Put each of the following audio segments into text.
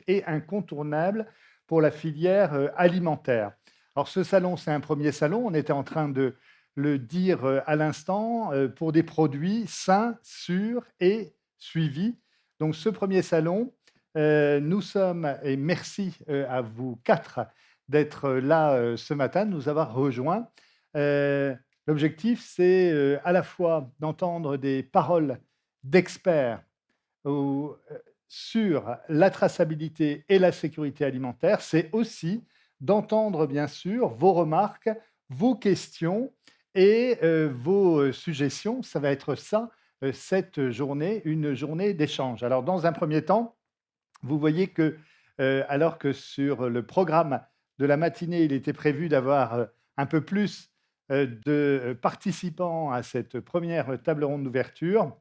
et incontournable pour la filière alimentaire. Alors ce salon, c'est un premier salon, on était en train de le dire à l'instant, pour des produits sains, sûrs et suivis. Donc ce premier salon, nous sommes, et merci à vous quatre d'être là ce matin, de nous avoir rejoints. Euh, L'objectif, c'est à la fois d'entendre des paroles d'experts au sur la traçabilité et la sécurité alimentaire, c'est aussi d'entendre bien sûr vos remarques, vos questions et vos suggestions. Ça va être ça, cette journée, une journée d'échange. Alors dans un premier temps, vous voyez que, alors que sur le programme de la matinée, il était prévu d'avoir, un peu plus, de participants à cette première table ronde d'ouverture,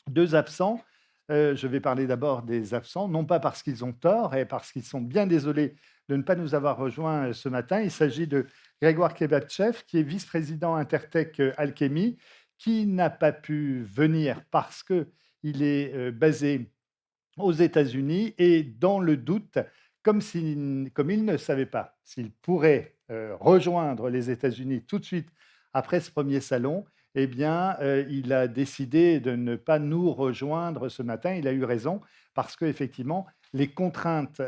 2 absents. Je vais parler d'abord des absents, non pas parce qu'ils ont tort et parce qu'ils sont bien désolés de ne pas nous avoir rejoints, ce matin. Il s'agit de Grégoire Kebatchev, qui est vice-président Intertech, Alchemy, qui n'a pas pu venir parce qu'il est, basé aux États-Unis et dans le doute, comme il ne savait pas s'il pourrait, rejoindre les États-Unis tout de suite après ce premier salon, eh bien, il a décidé de ne pas nous rejoindre ce matin. Il a eu raison parce qu'effectivement, les contraintes,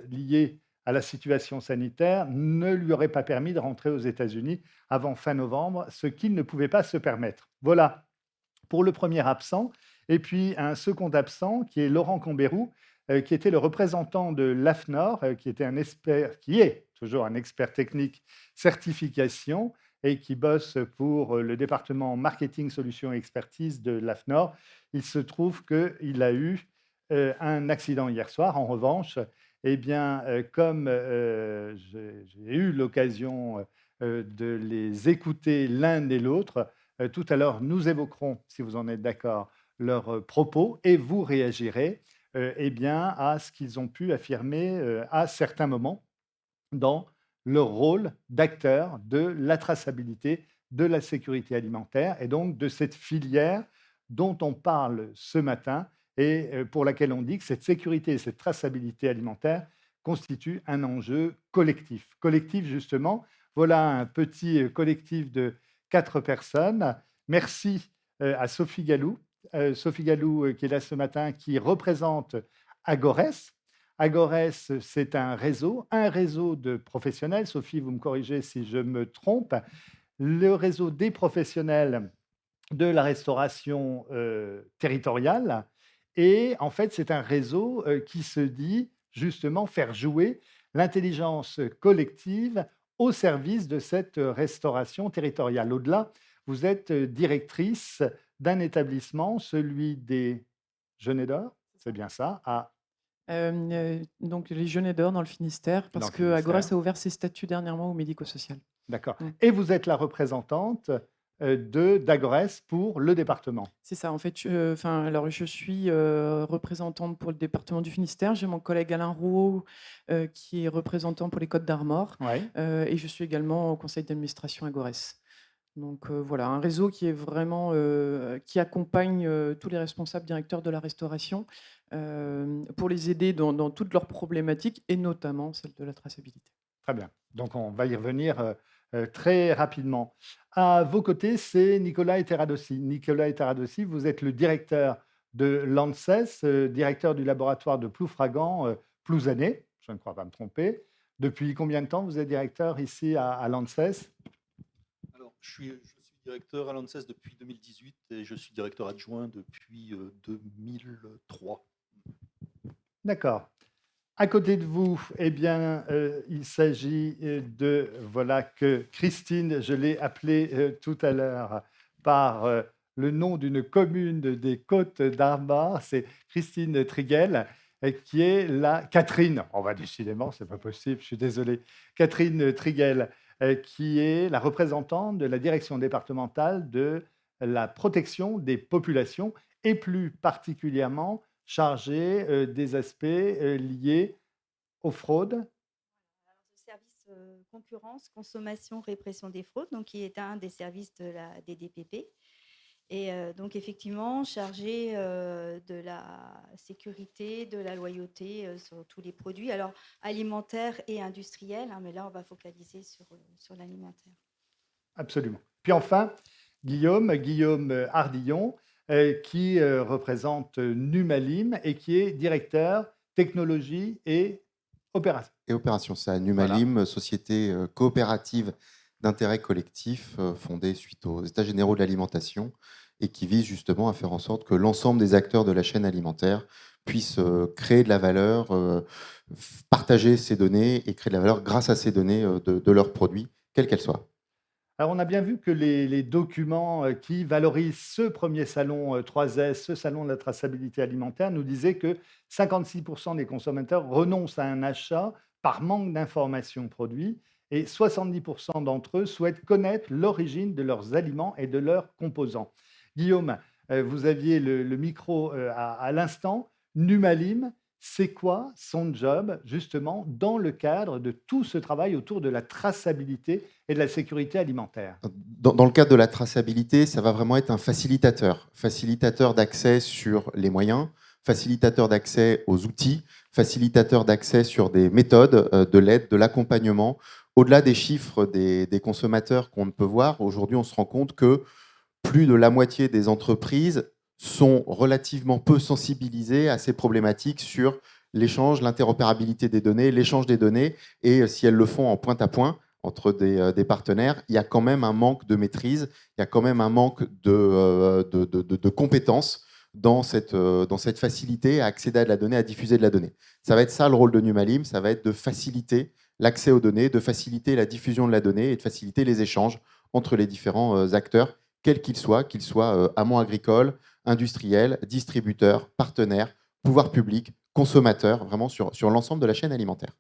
liées à la situation sanitaire ne lui auraient pas permis de rentrer aux États-Unis avant fin novembre, ce qu'il ne pouvait pas se permettre. Voilà pour le premier absent. Et puis un second absent qui est Laurent Combérou, qui était le représentant de l'AFNOR, qui est toujours un expert technique certification et qui bosse pour le département marketing, solutions et expertise de l'AFNOR. Il se trouve qu'il a eu un accident hier soir. En revanche, eh bien, comme j'ai eu l'occasion de les écouter l'un et l'autre, tout à l'heure, nous évoquerons, si vous en êtes d'accord, leurs propos et vous réagirez eh bien, à ce qu'ils ont pu affirmer à certains moments dans leur rôle d'acteur de la traçabilité, de la sécurité alimentaire et donc de cette filière dont on parle ce matin et pour laquelle on dit que cette sécurité et cette traçabilité alimentaire constituent un enjeu collectif. Collectif, justement, voilà un petit collectif de 4 personnes. Merci à Sophie Gallou qui est là ce matin, qui représente Agores. Agores, c'est un réseau de professionnels. Sophie, vous me corrigez si je me trompe. Le réseau des professionnels de la restauration territoriale. Et en fait, c'est un réseau qui se dit justement faire jouer l'intelligence collective au service de cette restauration territoriale. Au-delà, vous êtes directrice d'un établissement, celui des Genêts d'Or, c'est bien ça, à Donc les Genêts d'Or dans le Finistère, dans parce le que Agores Finistère. a ouvert ses statuts dernièrement au médico-social. D'accord. Mmh. Et vous êtes la représentante de d'Agores pour le département. C'est ça, en fait, alors je suis, représentante pour le département du Finistère. J'ai mon collègue Alain Rouault, qui est représentant pour les Côtes-d'Armor, Oui. et je suis également au conseil d'administration Agores. Donc, voilà, un réseau qui est vraiment, qui accompagne, tous les responsables directeurs de la restauration, pour les aider dans toutes leurs problématiques et notamment celle de la traçabilité. Très bien. Donc on va y revenir, très rapidement. À vos côtés, c'est Nicolas Eteradossi. Nicolas Eteradossi, vous êtes le directeur de l'ANSES, directeur du laboratoire de Ploufragan, Plouzané, je ne crois pas me tromper. Depuis combien de temps vous êtes directeur ici à l'ANSES? Alors, je suis directeur à l'ANSES depuis 2018 et je suis directeur adjoint depuis 2003. D'accord. À côté de vous, eh bien, il s'agit, de voilà que Christine, je l'ai appelée, tout à l'heure par, le nom d'une commune des Côtes d'Armor, c'est Christine Triguel, qui est la Catherine, oh bah, décidément, c'est pas possible, je suis désolé. Catherine Triguel, qui est la représentante de la direction départementale de la protection des populations et plus particulièrement chargée, des aspects, liés aux fraudes. Alors, le service concurrence, consommation, répression des fraudes, donc qui est un des services de la DDPP. Et donc effectivement, chargé de la sécurité, de la loyauté sur tous les produits, alors alimentaires et industriels, hein, mais là, on va focaliser sur l'alimentaire. Absolument. Puis enfin, Guillaume Hardillon, qui représente Numalim et qui est directeur technologie et opération. Et opération, ça, Voilà. Numalim, société coopérative d'intérêt collectif fondée suite aux États généraux de l'alimentation et qui vise justement à faire en sorte que l'ensemble des acteurs de la chaîne alimentaire puissent créer de la valeur, partager ces données et créer de la valeur grâce à ces données de leurs produits, quelles qu'elles soient. Alors, on a bien vu que les documents qui valorisent ce premier salon 3S, ce salon de la traçabilité alimentaire, nous disaient que 56% des consommateurs renoncent à un achat par manque d'informations produits et 70% d'entre eux souhaitent connaître l'origine de leurs aliments et de leurs composants. Guillaume, vous aviez le micro à l'instant. Numalim, c'est quoi son job justement dans le cadre de tout ce travail autour de la traçabilité et de la sécurité alimentaire? Dans le cadre de la traçabilité, ça va vraiment être un facilitateur d'accès sur les moyens, facilitateur d'accès aux outils, facilitateur d'accès sur des méthodes de l'aide, de l'accompagnement. Au-delà des chiffres des consommateurs qu'on peut voir, aujourd'hui, on se rend compte que plus de la moitié des entreprises sont relativement peu sensibilisées à ces problématiques sur l'échange, l'interopérabilité des données, l'échange des données, et si elles le font en point à point entre des partenaires, il y a quand même un manque de maîtrise, il y a quand même un manque de compétences dans cette facilité à accéder à de la donnée, à diffuser de la donnée. Ça va être ça le rôle de Numalim, ça va être de faciliter l'accès aux données, de faciliter la diffusion de la donnée et de faciliter les échanges entre les différents acteurs, quels qu'ils soient amont agricole, industriels, distributeurs, partenaires, pouvoir public, consommateurs, vraiment sur l'ensemble de la chaîne alimentaire.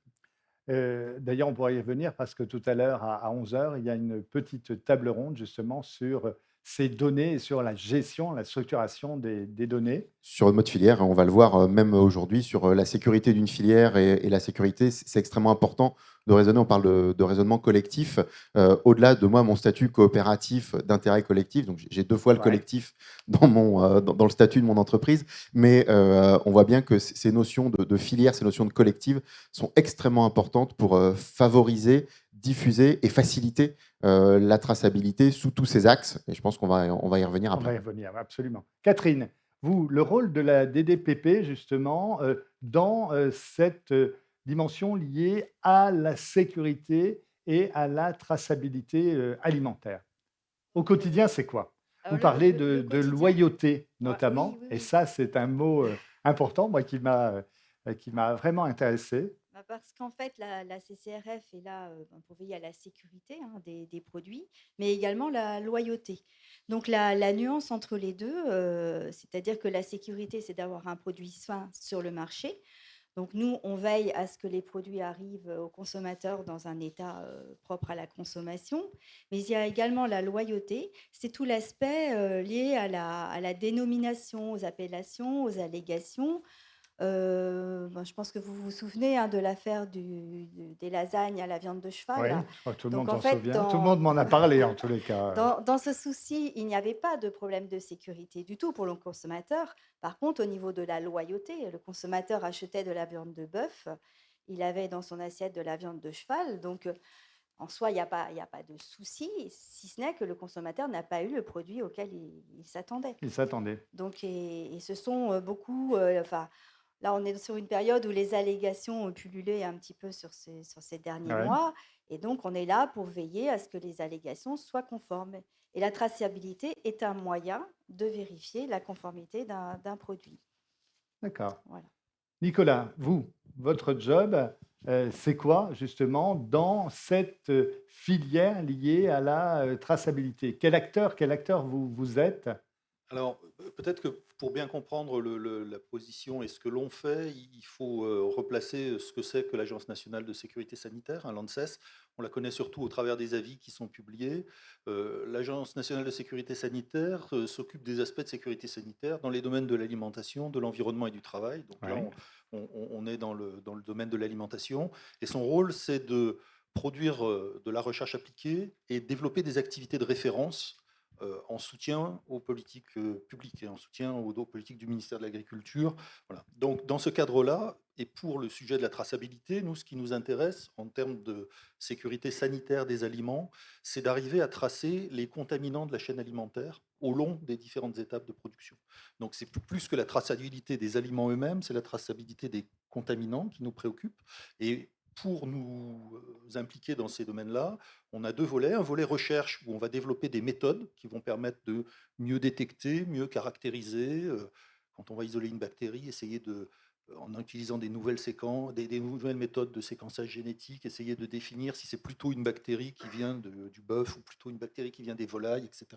D'ailleurs, on pourrait y revenir parce que tout à l'heure, à 11 heures, il y a une petite table ronde justement sur ces données et sur la gestion, la structuration des données. Sur le mode filière, on va le voir même aujourd'hui sur la sécurité d'une filière et la sécurité, c'est extrêmement important de raisonner. On parle de raisonnement collectif. Au-delà de moi, mon statut coopératif d'intérêt collectif, donc j'ai 2 fois le Ouais. collectif dans le statut de mon entreprise, mais on voit bien que ces notions de filière, ces notions de collectif sont extrêmement importantes pour favoriser, diffuser et faciliter la traçabilité sous tous ces axes. Et je pense qu'on va y revenir On va après. y revenir, absolument. Catherine, vous, le rôle de la DDPP, justement, dans cette dimension liée à la sécurité et à la traçabilité alimentaire. Au quotidien, c'est quoi? Vous Alors parlez le de quotidien, loyauté, ouais, notamment, oui, oui, et oui. ça, c'est un mot important, moi, qui m'a vraiment intéressé. Bah, parce qu'en fait, la CCRF est là pour veiller à la sécurité hein, des produits, mais également la loyauté. Donc la nuance entre les deux, c'est-à-dire que la sécurité, c'est d'avoir un produit sain sur le marché. Donc nous, on veille à ce que les produits arrivent aux consommateurs dans un état propre à la consommation. Mais il y a également la loyauté, c'est tout l'aspect lié à la dénomination, aux appellations, aux allégations. Je pense que vous vous souvenez hein, de l'affaire des lasagnes à la viande de cheval. Oui, Là. je crois que tout le Donc monde en s'en fait, souvient. Tout le monde m'en a parlé, en tous les cas. dans ce souci, il n'y avait pas de problème de sécurité du tout pour le consommateur. Par contre, au niveau de la loyauté, le consommateur achetait de la viande de bœuf, il avait dans son assiette de la viande de cheval. Donc en soi, il y a pas de souci, si ce n'est que le consommateur n'a pas eu le produit auquel il s'attendait. Il s'attendait. Donc, et ce sont beaucoup, enfin, là, on est sur une période où les allégations ont pullulé un petit peu sur ces derniers Ouais. mois. Et donc, on est là pour veiller à ce que les allégations soient conformes. Et la traçabilité est un moyen de vérifier la conformité d'un produit. D'accord. Voilà. Nicolas, vous, votre job, c'est quoi justement dans cette filière liée à la traçabilité? Quel acteur vous êtes? Alors, peut-être que pour bien comprendre la position et ce que l'on fait, il faut replacer ce que c'est que l'Agence nationale de sécurité sanitaire, hein, l'ANSES. On la connaît surtout au travers des avis qui sont publiés. L'Agence nationale de sécurité sanitaire s'occupe des aspects de sécurité sanitaire dans les domaines de l'alimentation, de l'environnement et du travail. Donc là, Ouais. on est dans le domaine de l'alimentation. Et son rôle, c'est de produire de la recherche appliquée et développer des activités de référence en soutien aux politiques publiques et en soutien aux politiques du ministère de l'Agriculture. Voilà. Donc, dans ce cadre-là, et pour le sujet de la traçabilité, nous, ce qui nous intéresse en termes de sécurité sanitaire des aliments, c'est d'arriver à tracer les contaminants de la chaîne alimentaire au long des différentes étapes de production. Donc, c'est plus que la traçabilité des aliments eux-mêmes, c'est la traçabilité des contaminants qui nous préoccupe. Et pour nous impliquer dans ces domaines-là, on a deux volets. Un volet recherche où on va développer des méthodes qui vont permettre de mieux détecter, mieux caractériser. Quand on va isoler une bactérie, essayer de, en utilisant des nouvelles séquences, des nouvelles méthodes de séquençage génétique, essayer de définir si c'est plutôt une bactérie qui vient du bœuf ou plutôt une bactérie qui vient des volailles, etc.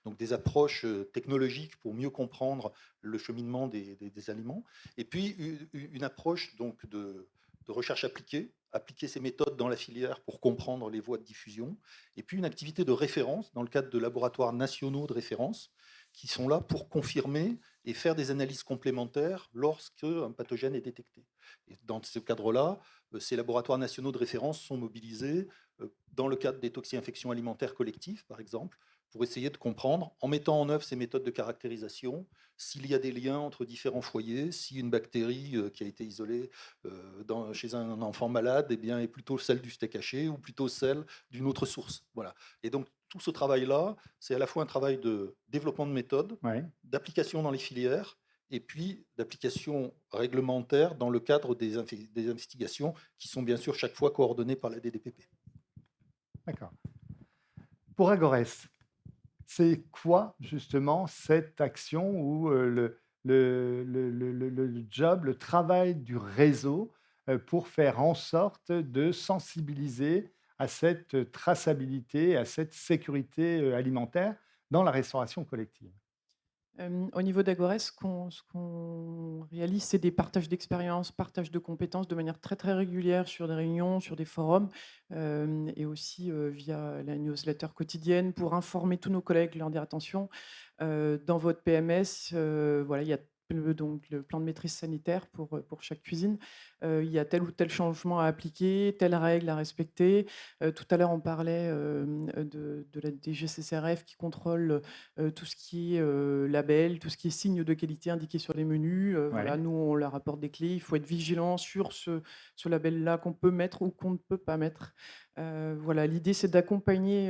Donc des approches technologiques pour mieux comprendre le cheminement des aliments. Et puis une approche donc de recherche appliquée, appliquer ces méthodes dans la filière pour comprendre les voies de diffusion, et puis une activité de référence dans le cadre de laboratoires nationaux de référence qui sont là pour confirmer et faire des analyses complémentaires lorsque un pathogène est détecté. Et dans ce cadre-là, ces laboratoires nationaux de référence sont mobilisés dans le cadre des toxi-infections alimentaires collectives, par exemple, pour essayer de comprendre, en mettant en œuvre ces méthodes de caractérisation, s'il y a des liens entre différents foyers, si une bactérie qui a été isolée chez un enfant malade eh bien, est plutôt celle du steak haché ou plutôt celle d'une autre source. Voilà. Et donc, tout ce travail-là, c'est à la fois un travail de développement de méthodes, Ouais. d'application dans les filières, et puis d'application réglementaire dans le cadre des investigations qui sont bien sûr chaque fois coordonnées par la DDPP. D'accord. Pour Agores, c'est quoi justement cette action ou le job, le travail du réseau pour faire en sorte de sensibiliser à cette traçabilité, à cette sécurité alimentaire dans la restauration collective? Au niveau d'Agores, ce qu'on réalise, c'est des partages d'expériences, partages de compétences de manière très, très régulière sur des réunions, sur des forums, et aussi, via la newsletter quotidienne pour informer tous nos collègues, leur dire: «Attention, dans votre PMS, voilà, il y a donc le plan de maîtrise sanitaire pour chaque cuisine. Il y a tel ou tel changement à appliquer, telle règle à respecter». Tout à l'heure, on parlait, de la DGCCRF qui contrôle, tout ce qui est, label, tout ce qui est signe de qualité indiqué sur les menus. Voilà, Ouais. nous, on leur apporte des clés. Il faut être vigilant sur ce label-là qu'on peut mettre ou qu'on ne peut pas mettre. Voilà, l'idée, c'est d'accompagner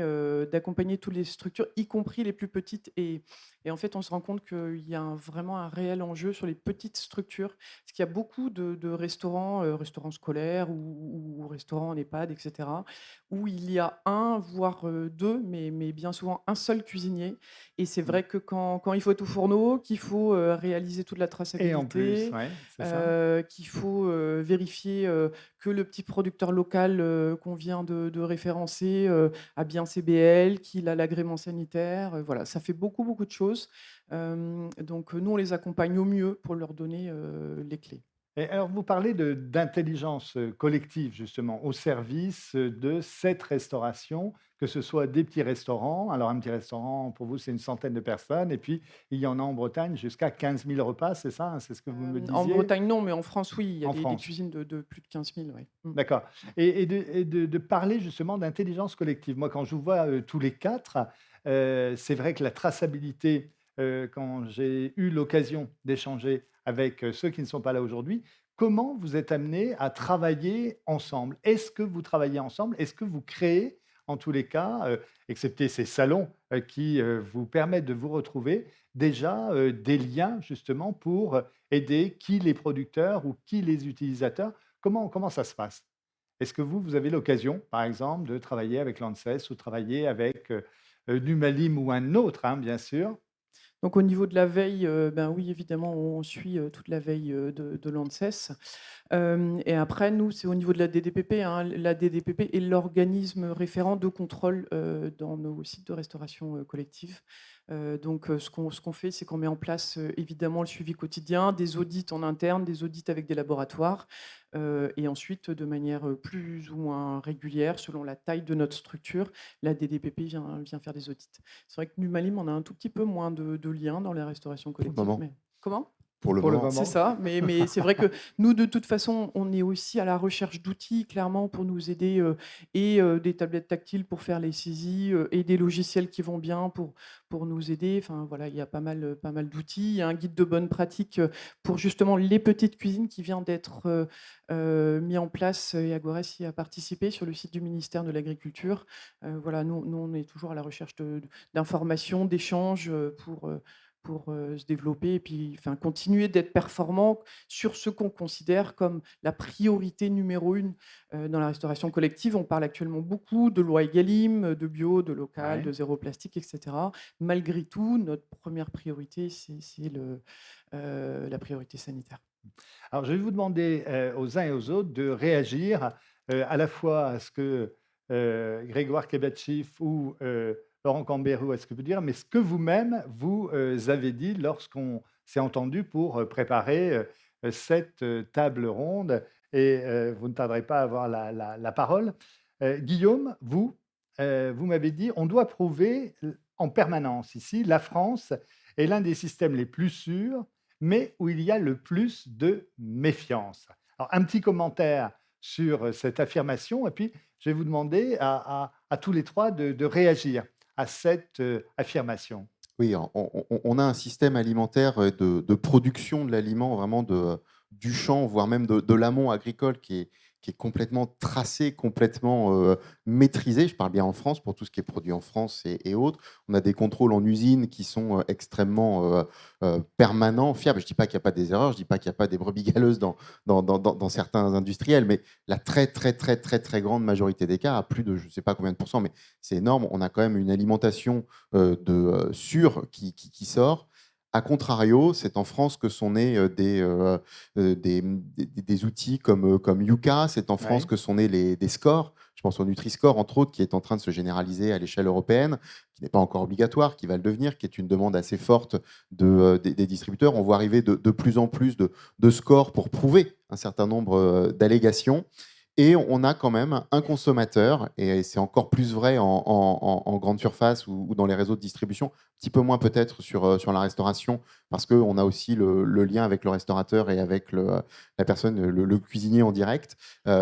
toutes les structures, y compris les plus petites, et en fait, on se rend compte qu'il y a vraiment un réel enjeu sur les petites structures. Parce qu'il y a beaucoup de restaurants, restaurants scolaires ou restaurants en EHPAD, et cetera, où il y a un, voire, 2, mais bien souvent un seul cuisinier. Et c'est Mmh. vrai que quand il faut être au fourneau, qu'il faut, réaliser toute la Et en plus, traçabilité, ouais, c'est ça. qu'il faut, vérifier, que le petit producteur local, qu'on vient de référencer, a bien ses BL, qu'il a l'agrément sanitaire, voilà, ça fait beaucoup, beaucoup de choses. Donc, nous, on les accompagne au mieux pour leur donner, les clés. Et alors, vous parlez d'intelligence collective, justement, au service de cette restauration, que ce soit des petits restaurants. Alors, un petit restaurant, pour vous, c'est une centaine de personnes. Et puis, il y en a en Bretagne jusqu'à 15 000 repas, c'est ça? Hein, c'est ce que vous me En disiez? Bretagne, non, mais en France, oui, il y a En des France. cuisines de plus de 15 000, ouais. Mmh. D'accord. Et de parler justement d'intelligence collective. Moi, quand je vous vois tous les quatre, c'est vrai que la traçabilité, quand j'ai eu l'occasion d'échanger avec ceux qui ne sont pas là aujourd'hui, comment vous êtes amenés à travailler ensemble? Est-ce que vous travaillez ensemble? Est-ce que vous créez, en tous les cas, excepté ces salons qui vous permettent de vous retrouver, déjà des liens justement pour aider qui les producteurs ou qui les utilisateurs? Comment ça se passe? Est-ce que vous avez l'occasion, par exemple, de travailler avec l'ANSES ou travailler avec, Numalim ou un autre, hein, bien sûr? Donc au niveau de la veille, ben oui, évidemment, on suit, toute la veille, de l'ANSES. Et après, nous, c'est au niveau de la DDPP, hein. La DDPP est l'organisme référent de contrôle, dans nos sites de restauration, collective. Donc, ce qu'on fait, c'est qu'on met en place, évidemment, le suivi quotidien, des audits en interne, des audits avec des laboratoires, et ensuite, de manière, plus ou moins régulière, selon la taille de notre structure, la DDPP vient faire des audits. C'est vrai que Numalim, on a un tout petit peu moins de liens dans la restauration Pour le collective, moment. mais comment? Pour le pour le moment. C'est moment. ça, mais c'est vrai que nous, de toute façon, on est aussi à la recherche d'outils, clairement, pour nous aider, des tablettes tactiles pour faire les saisies, et des logiciels qui vont bien pour nous aider. Enfin, voilà, il y a pas mal d'outils. Il y a un guide de bonne pratique, pour justement les petites cuisines qui vient d'être, mis en place, et Agores y a participé sur le site du ministère de l'Agriculture. Voilà, nous, on est toujours à la recherche d'informations, d'échanges, pour se développer et puis enfin, continuer d'être performant sur ce qu'on considère comme la priorité numéro une dans la restauration collective. On parle actuellement beaucoup de loi Egalim, de bio, de local, Ouais. de zéro plastique, etc. Malgré tout, notre première priorité, c'est la priorité sanitaire. Alors, je vais vous demander aux uns et aux autres de réagir à la fois à ce que Grégoire Kebachif ou Laurent Cambérou à ce que vous dire, mais ce que vous-même vous avez dit lorsqu'on s'est entendu pour préparer cette table ronde. Et vous ne tarderez pas à avoir la parole. Guillaume, vous m'avez dit, on doit prouver en permanence ici, la France est l'un des systèmes les plus sûrs mais où il y a le plus de méfiance. Alors, un petit commentaire sur cette affirmation, et puis je vais vous demander à tous les trois de réagir à cette affirmation. Oui, on a un système alimentaire de production de l'aliment, vraiment du champ, voire même de l'amont agricole qui est complètement tracé, complètement maîtrisé. Je parle bien en France, pour tout ce qui est produit en France et autres. On a des contrôles en usine qui sont extrêmement permanents, fiables. Je ne dis pas qu'il n'y a pas des erreurs, je ne dis pas qu'il n'y a pas des brebis galeuses dans certains industriels, mais la très, très, très, très, très grande majorité des cas, à plus de je ne sais pas combien de pourcents, mais c'est énorme, on a quand même une alimentation sûre qui sort. A contrario, c'est en France que sont nés des outils comme Yuka, c'est en France Oui, que sont nés des scores. Je pense au Nutri-Score, entre autres, qui est en train de se généraliser à l'échelle européenne, qui n'est pas encore obligatoire, qui va le devenir, qui est une demande assez forte des distributeurs. On voit arriver de plus en plus de scores pour prouver un certain nombre d'allégations. Et on a quand même un consommateur, et c'est encore plus vrai en grande surface ou dans les réseaux de distribution, un petit peu moins peut-être sur la restauration, parce qu'on a aussi le lien avec le restaurateur et avec la personne, le cuisinier en direct.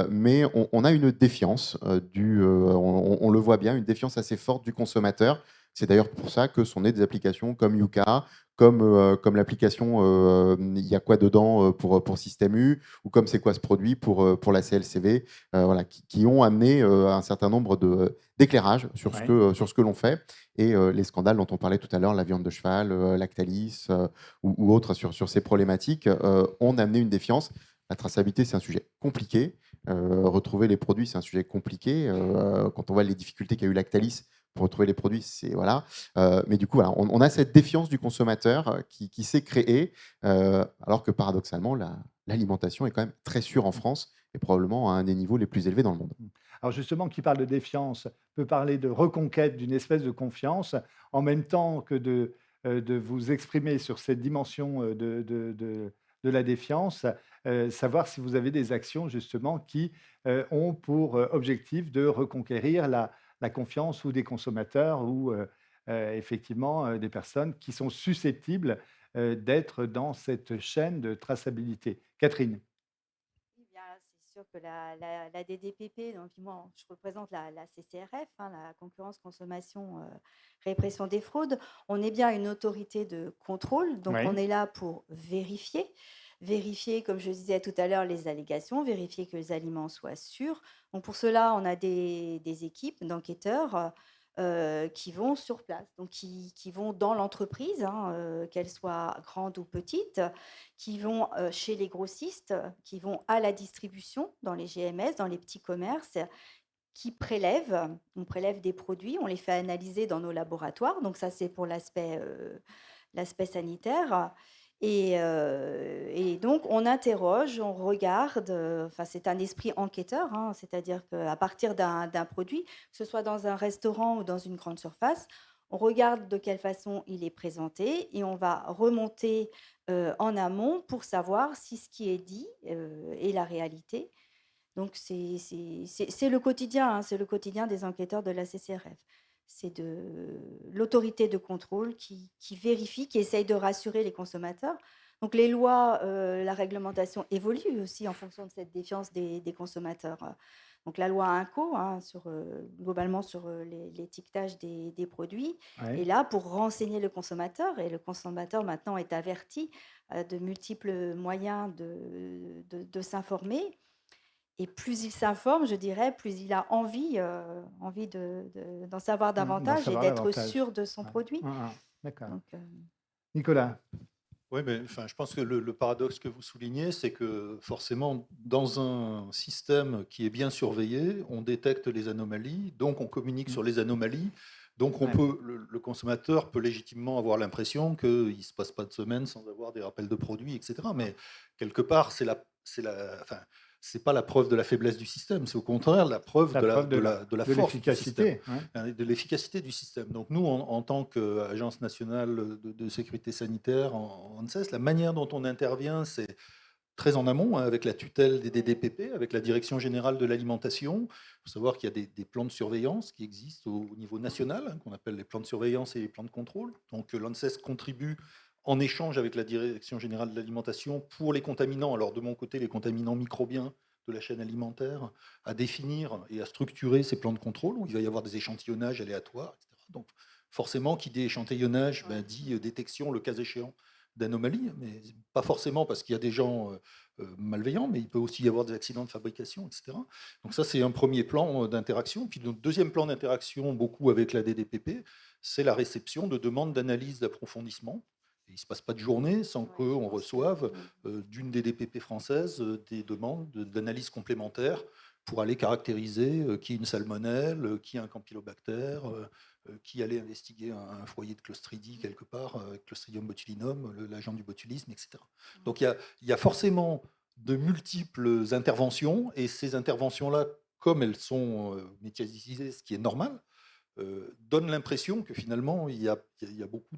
Mais on a une défiance, on le voit bien, une défiance assez forte du consommateur. C'est d'ailleurs pour ça que sont nées des applications comme Yuka, comme l'application Il y a quoi dedans pour Système U, ou comme c'est quoi ce produit pour la CLCV, voilà, qui ont amené un certain nombre d'éclairages sur oui. sur ce que l'on fait. Et les scandales dont on parlait tout à l'heure, la viande de cheval, Lactalis ou autres sur ces problématiques, ont amené une défiance. La traçabilité, c'est un sujet compliqué. Retrouver les produits, c'est un sujet compliqué. Quand on voit les difficultés qu'a eu Lactalis pour retrouver les produits, c'est voilà. Mais du coup, voilà, on a cette défiance du consommateur qui s'est créée, alors que paradoxalement, l'alimentation est quand même très sûre en France et probablement à un des niveaux les plus élevés dans le monde. Alors justement, qui parle de défiance peut parler de reconquête d'une espèce de confiance, en même temps que de vous exprimer sur cette dimension de la défiance, savoir si vous avez des actions justement qui ont pour objectif de reconquérir la confiance ou des consommateurs ou effectivement des personnes qui sont susceptibles d'être dans cette chaîne de traçabilité. Catherine. Eh bien, c'est sûr que la DDPP, donc moi, je représente la CCRF, hein, la concurrence, consommation, répression des fraudes. On est bien une autorité de contrôle, donc on Oui, est là pour vérifier, comme je disais tout à l'heure, les allégations, vérifier que les aliments soient sûrs. Donc pour cela, on a des équipes d'enquêteurs qui vont sur place, donc qui vont dans l'entreprise, hein, qu'elle soit grande ou petite, qui vont chez les grossistes, qui vont à la distribution, dans les GMS, dans les petits commerces, qui prélèvent. On prélève des produits, on les fait analyser dans nos laboratoires. Donc ça, c'est pour l'aspect sanitaire. Et donc, on interroge, on regarde, enfin, c'est un esprit enquêteur, hein, c'est-à-dire qu'à partir d'un produit, que ce soit dans un restaurant ou dans une grande surface, on regarde de quelle façon il est présenté et on va remonter en amont pour savoir si ce qui est dit est la réalité. Donc, c'est le quotidien, hein, c'est le quotidien des enquêteurs de la CCRF. C'est de l'autorité de contrôle qui vérifie, qui essaye de rassurer les consommateurs. Donc les lois, la réglementation évolue aussi en fonction de cette défiance des consommateurs. Donc la loi INCO, hein, globalement sur l'étiquetage des produits, est Ouais. là pour renseigner le consommateur. Et le consommateur maintenant est averti de multiples moyens de s'informer. Et plus il s'informe, je dirais, plus il a envie d'en savoir D'en davantage et savoir d'être davantage. sûr de son Ouais. produit. D'accord. Donc, Nicolas? Oui, mais enfin, je pense que le paradoxe que vous soulignez, c'est que forcément, dans un système qui est bien surveillé, on détecte les anomalies, donc on communique Mmh. sur les anomalies, donc Ouais. le consommateur peut légitimement avoir l'impression qu'il ne se passe pas de semaine sans avoir des rappels de produits, etc. Mais quelque part, enfin, c'est pas la preuve de la faiblesse du système, c'est au contraire la preuve La preuve de la de force du système, l'efficacité. Ouais. hein, de l'efficacité du système. Donc nous, en tant qu'Agence nationale de sécurité sanitaire, en ANSES, la manière dont on intervient, c'est très en amont, hein, avec la tutelle des DDPP, avec la Direction générale de l'alimentation. Il faut savoir qu'il y a des plans de surveillance qui existent au niveau national, hein, qu'on appelle les plans de surveillance et les plans de contrôle. Donc l'ANSES contribue en échange avec la Direction générale de l'alimentation pour les contaminants, alors de mon côté, les contaminants microbiens de la chaîne alimentaire, à définir et à structurer ces plans de contrôle où il va y avoir des échantillonnages aléatoires, etc. Donc forcément, qui dit échantillonnage, dit détection, le cas échéant, d'anomalies, mais pas forcément parce qu'il y a des gens malveillants, mais il peut aussi y avoir des accidents de fabrication, etc. Donc ça, c'est un premier plan d'interaction. Puis notre deuxième plan d'interaction, beaucoup avec la DDPP, c'est la réception de demandes d'analyse d'approfondissement. Il ne se passe pas de journée sans qu'on reçoive d'une DDPP française des demandes d'analyse complémentaires pour aller caractériser qui est une salmonelle, qui est un campylobactère, qui allait investiguer un foyer de clostridie quelque part, Clostridium botulinum, l'agent du botulisme, etc. Donc il y a forcément de multiples interventions, et ces interventions-là, comme elles sont médiatisées, ce qui est normal, donne l'impression que finalement, il y a beaucoup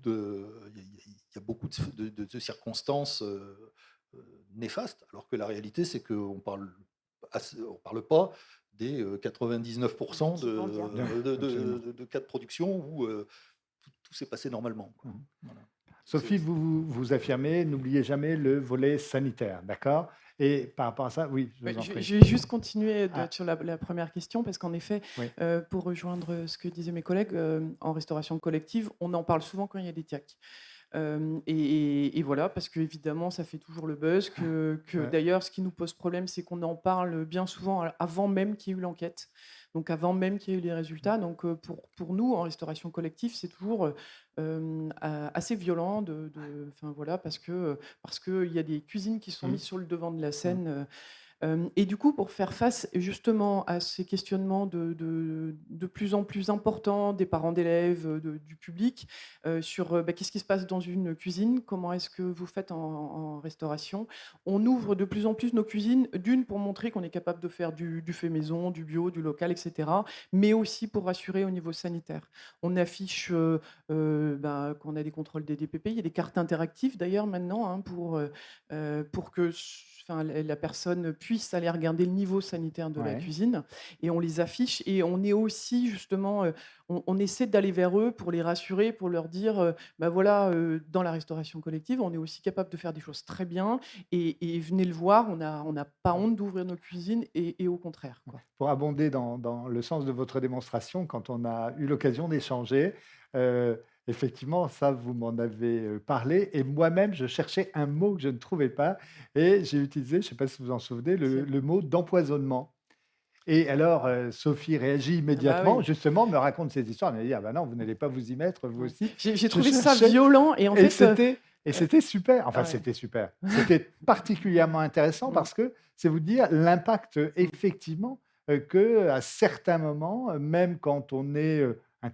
de circonstances néfastes, alors que la réalité, c'est qu'on on parle pas des 99% qui vont bien. Absolument. de cas de production où tout s'est passé normalement, quoi. Mmh. Voilà. Sophie, vous affirmez, n'oubliez jamais le volet sanitaire, d'accord? Et par rapport à ça, oui, je Ouais, vous en prie. je vais juste continuer Ah, sur la première question, parce qu'en effet, oui, pour rejoindre ce que disaient mes collègues, en restauration collective, on en parle souvent quand il y a des tiacs. Et voilà, parce qu'évidemment, ça fait toujours le buzz. ouais, D'ailleurs, ce qui nous pose problème, c'est qu'on en parle bien souvent avant même qu'il y ait eu l'enquête, donc avant même qu'il y ait eu les résultats. Donc pour nous, en restauration collective, c'est toujours assez violent enfin, voilà, parce qu'il y a des cuisines qui sont mmh, mises sur le devant de la mmh, scène. Et du coup, pour faire face justement à ces questionnements de plus en plus importants des parents d'élèves, du public, sur qu'est-ce qui se passe dans une cuisine, comment est-ce que vous faites en restauration, on ouvre de plus en plus nos cuisines, d'une pour montrer qu'on est capable de faire du fait maison, du bio, du local, etc., mais aussi pour rassurer au niveau sanitaire. On affiche qu'on a des contrôles des DPP, il y a des cartes interactives d'ailleurs maintenant, hein, pour que enfin, la personne puisse aller regarder le niveau sanitaire de la ouais. cuisine, et on les affiche, et on est aussi justement, on essaie d'aller vers eux pour les rassurer, pour leur dire, bah voilà, dans la restauration collective, on est aussi capable de faire des choses très bien, et venez le voir, on n'a pas honte d'ouvrir nos cuisines, et au contraire, quoi. Pour abonder dans le sens de votre démonstration, quand on a eu l'occasion d'échanger, heu, effectivement, ça, vous m'en avez, parlé et moi-même, je cherchais un mot que je ne trouvais pas et j'ai utilisé, je ne sais pas si vous vous en souvenez, C'est le mot d'empoisonnement. Et alors, Sophie réagit Ah bah immédiatement, oui, justement, me raconte ses histoires. Elle me dit: «Ah bah non, vous n'allez pas vous y mettre, vous ouais. aussi». J'ai Je trouvé ça cherchais violent, et en et fait, heu, c'était super. Enfin, ouais. c'était super. C'était particulièrement intéressant Mmh, parce que c'est vous dire l'impact, mmh, effectivement, qu'à certains moments, même quand on est, un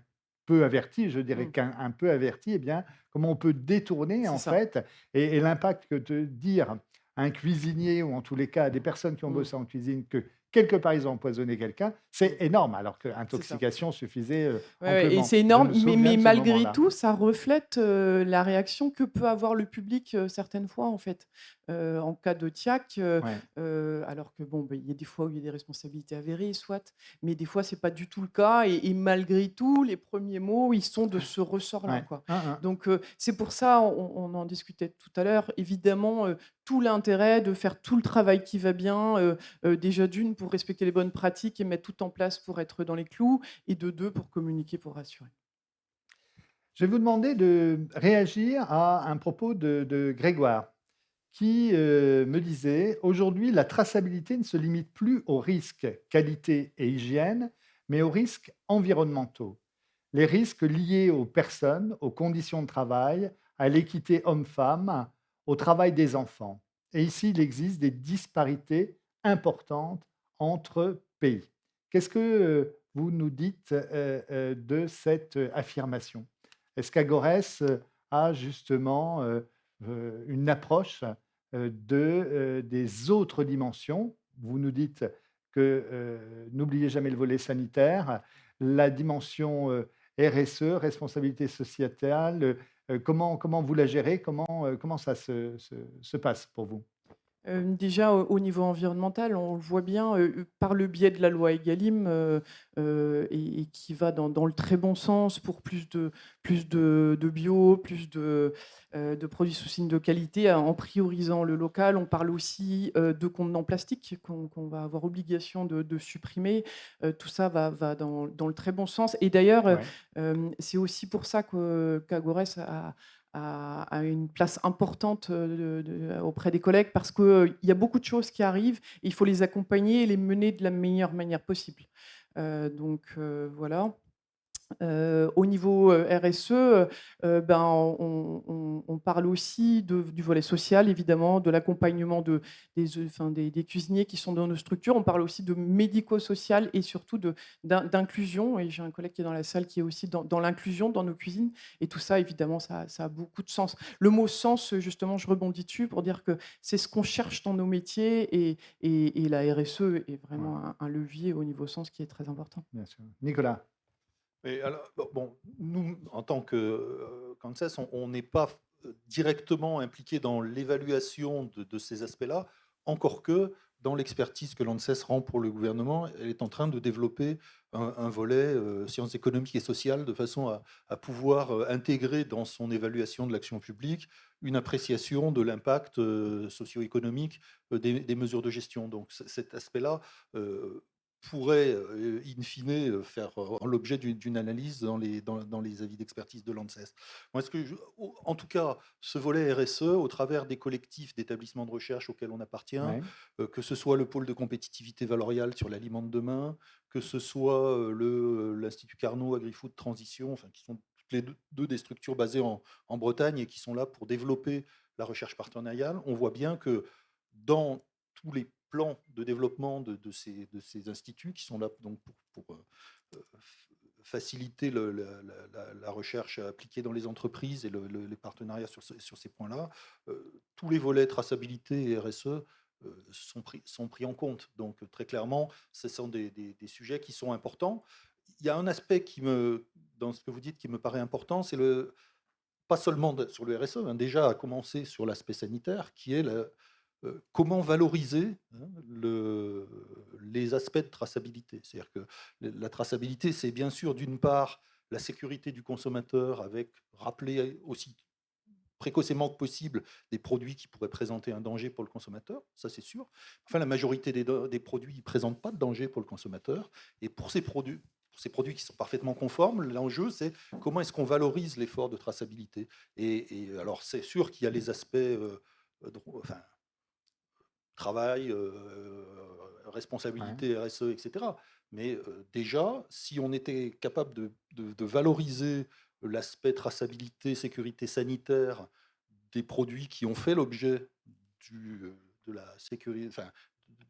peu averti, je dirais mmh. qu'un peu averti, eh bien, comment on peut détourner, C'est en ça. fait, et l'impact que de dire à un cuisinier ou en tous les cas à des personnes qui ont Mmh. bossé en cuisine que quelque part ils ont empoisonné quelqu'un, c'est énorme, alors que C'est ça. intoxication suffisait Ouais, ouais, et amplement. c'est Je énorme, me mais souviens de ce malgré moment-là. tout, ça reflète, la réaction que peut avoir le public, certaines fois, en fait. En cas de tiac, Ouais, alors que bon, il y a des fois où il y a des responsabilités avérées, soit, mais des fois, c'est pas du tout le cas et malgré tout, les premiers mots, ils sont de ce ressort-là, ouais. quoi. Hein, hein. Donc c'est pour ça, on en discutait tout à l'heure, évidemment, tout l'intérêt de faire tout le travail qui va bien, déjà d'une pour respecter les bonnes pratiques et mettre tout en place pour être dans les clous et de 2 pour communiquer, pour rassurer. Je vais vous demander de réagir à un propos de Grégoire, qui me disait: «Aujourd'hui, la traçabilité ne se limite plus aux risques qualité et hygiène, mais aux risques environnementaux. Les risques liés aux personnes, aux conditions de travail, à l'équité homme-femme, au travail des enfants. Et ici, il existe des disparités importantes entre pays». Qu'est-ce que vous nous dites de cette affirmation? Est-ce qu'Agorès a justement une approche des autres dimensions? Vous nous dites que n'oubliez jamais le volet sanitaire, la dimension RSE, responsabilité sociétale, comment vous la gérez? Comment ça se passe pour vous? Déjà au niveau environnemental, on le voit bien, par le biais de la loi Egalim, et qui va dans le très bon sens pour plus de bio, plus de produits sous signe de qualité, en priorisant le local. On parle aussi, de contenants plastiques qu'on va avoir obligation de supprimer. Tout ça va dans le très bon sens et d'ailleurs, Ouais, c'est aussi pour ça qu'Agorès a une place importante, auprès des collègues parce qu'il y a beaucoup de choses qui arrivent et il faut les accompagner et les mener de la meilleure manière possible. Donc voilà. Au niveau, RSE, ben, on parle aussi du volet social évidemment, de l'accompagnement des cuisiniers qui sont dans nos structures. On parle aussi de médico-social et surtout d'inclusion et j'ai un collègue qui est dans la salle qui est aussi dans l'inclusion dans nos cuisines et tout ça évidemment ça a beaucoup de sens. Le mot «sens», justement, je rebondis dessus pour dire que c'est ce qu'on cherche dans nos métiers et la RSE est ouais, vraiment un levier au niveau sens qui est très important. bien sûr. Nicolas? Mais alors, bon, nous, en tant que CANSES, on n'est pas directement impliqué dans l'évaluation de ces aspects-là, encore que dans l'expertise que l'ANSES rend pour le gouvernement, elle est en train de développer un volet sciences économiques et sociales de façon à pouvoir intégrer dans son évaluation de l'action publique une appréciation de l'impact socio-économique des mesures de gestion. Donc cet aspect-là pourrait, in fine, faire l'objet d'une analyse dans les avis d'expertise de l'ANSES. Moi, en tout cas, ce volet RSE, au travers des collectifs d'établissements de recherche auxquels on appartient, Ouais, que ce soit le pôle de compétitivité valoriale sur l'aliment de demain, que ce soit l'Institut Carnot Agri-Food Transition, enfin, qui sont toutes les deux des structures basées en Bretagne et qui sont là pour développer la recherche partenariale, on voit bien que dans tous les plans de développement de ces instituts qui sont là donc pour faciliter la recherche appliquée dans les entreprises et les partenariats sur ces points-là. Tous les volets traçabilité et RSE sont pris en compte. Donc très clairement, ce sont des sujets qui sont importants. Il y a un aspect dans ce que vous dites qui me paraît important, c'est pas seulement sur le RSE, hein, déjà à commencer sur l'aspect sanitaire, qui est comment valoriser hein, les aspects de traçabilité. C'est-à-dire que la traçabilité, c'est bien sûr d'une part la sécurité du consommateur avec rappeler aussi précocement que possible des produits qui pourraient présenter un danger pour le consommateur, ça c'est sûr. Enfin, la majorité des produits ne présentent pas de danger pour le consommateur. Et pour ces produits qui sont parfaitement conformes, l'enjeu c'est comment est-ce qu'on valorise l'effort de traçabilité. Alors c'est sûr qu'il y a les aspects enfin, travail, ouais. responsabilité RSE, etc. Mais déjà, si on était capable de valoriser l'aspect traçabilité, sécurité sanitaire des produits qui ont fait l'objet de la sécurité, enfin,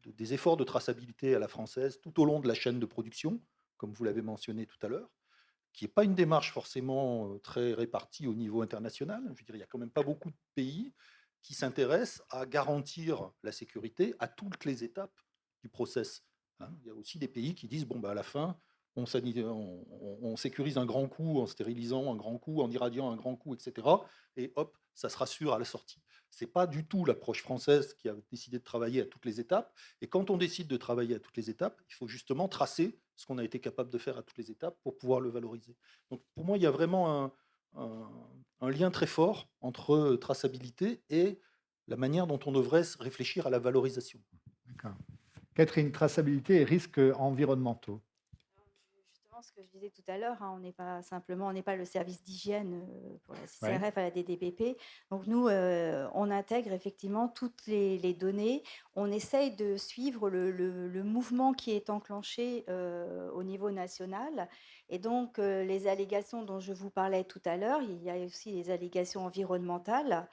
des efforts de traçabilité à la française tout au long de la chaîne de production, comme vous l'avez mentionné tout à l'heure, qui n'est pas une démarche forcément très répartie au niveau international. Je veux dire, il n'y a quand même pas beaucoup de pays qui s'intéressent à garantir la sécurité à toutes les étapes du process hein. Il y a aussi des pays qui disent, bon, bah, à la fin, on sécurise un grand coup en stérilisant un grand coup, en irradiant un grand coup, etc. Et hop, ça se rassure à la sortie. Ce n'est pas du tout l'approche française qui a décidé de travailler à toutes les étapes. Et quand on décide de travailler à toutes les étapes, il faut justement tracer ce qu'on a été capable de faire à toutes les étapes pour pouvoir le valoriser. Donc pour moi, il y a vraiment un, un lien très fort entre traçabilité et la manière dont on devrait réfléchir à la valorisation. D'accord. Catherine, traçabilité et risques environnementaux. Justement, ce que je disais tout à l'heure, hein, on n'est pas le service d'hygiène pour la Ouais. CCRF à la DDPP. Donc nous, on intègre effectivement toutes les données. On essaye de suivre le mouvement qui est enclenché au niveau national. Et donc, les allégations dont je vous parlais tout à l'heure, il y a aussi les allégations environnementales.